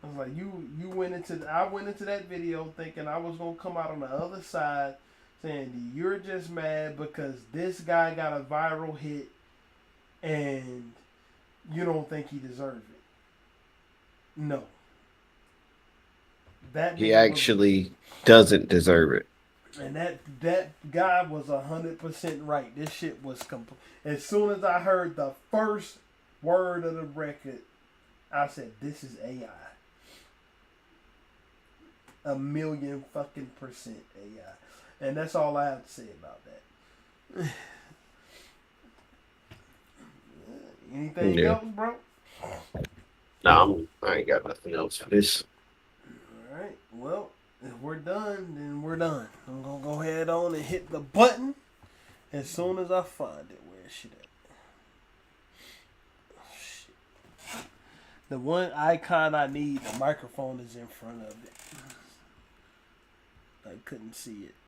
I was like, I went into that video thinking I was going to come out on the other side saying you're just mad because this guy got a viral hit and you don't think he deserved it. No. He actually doesn't deserve it. And that guy was 100% right. This shit was complete. As soon as I heard the first word of the record, I said, this is AI. 1,000,000% AI. And that's all I have to say about that. Anything else, bro? No, I ain't got nothing else for this. Alright, well, if we're done, then we're done. I'm gonna go ahead on and hit the button as soon as I find it. Where is shit at? Oh, shit. The one icon I need, the microphone is in front of it. I couldn't see it.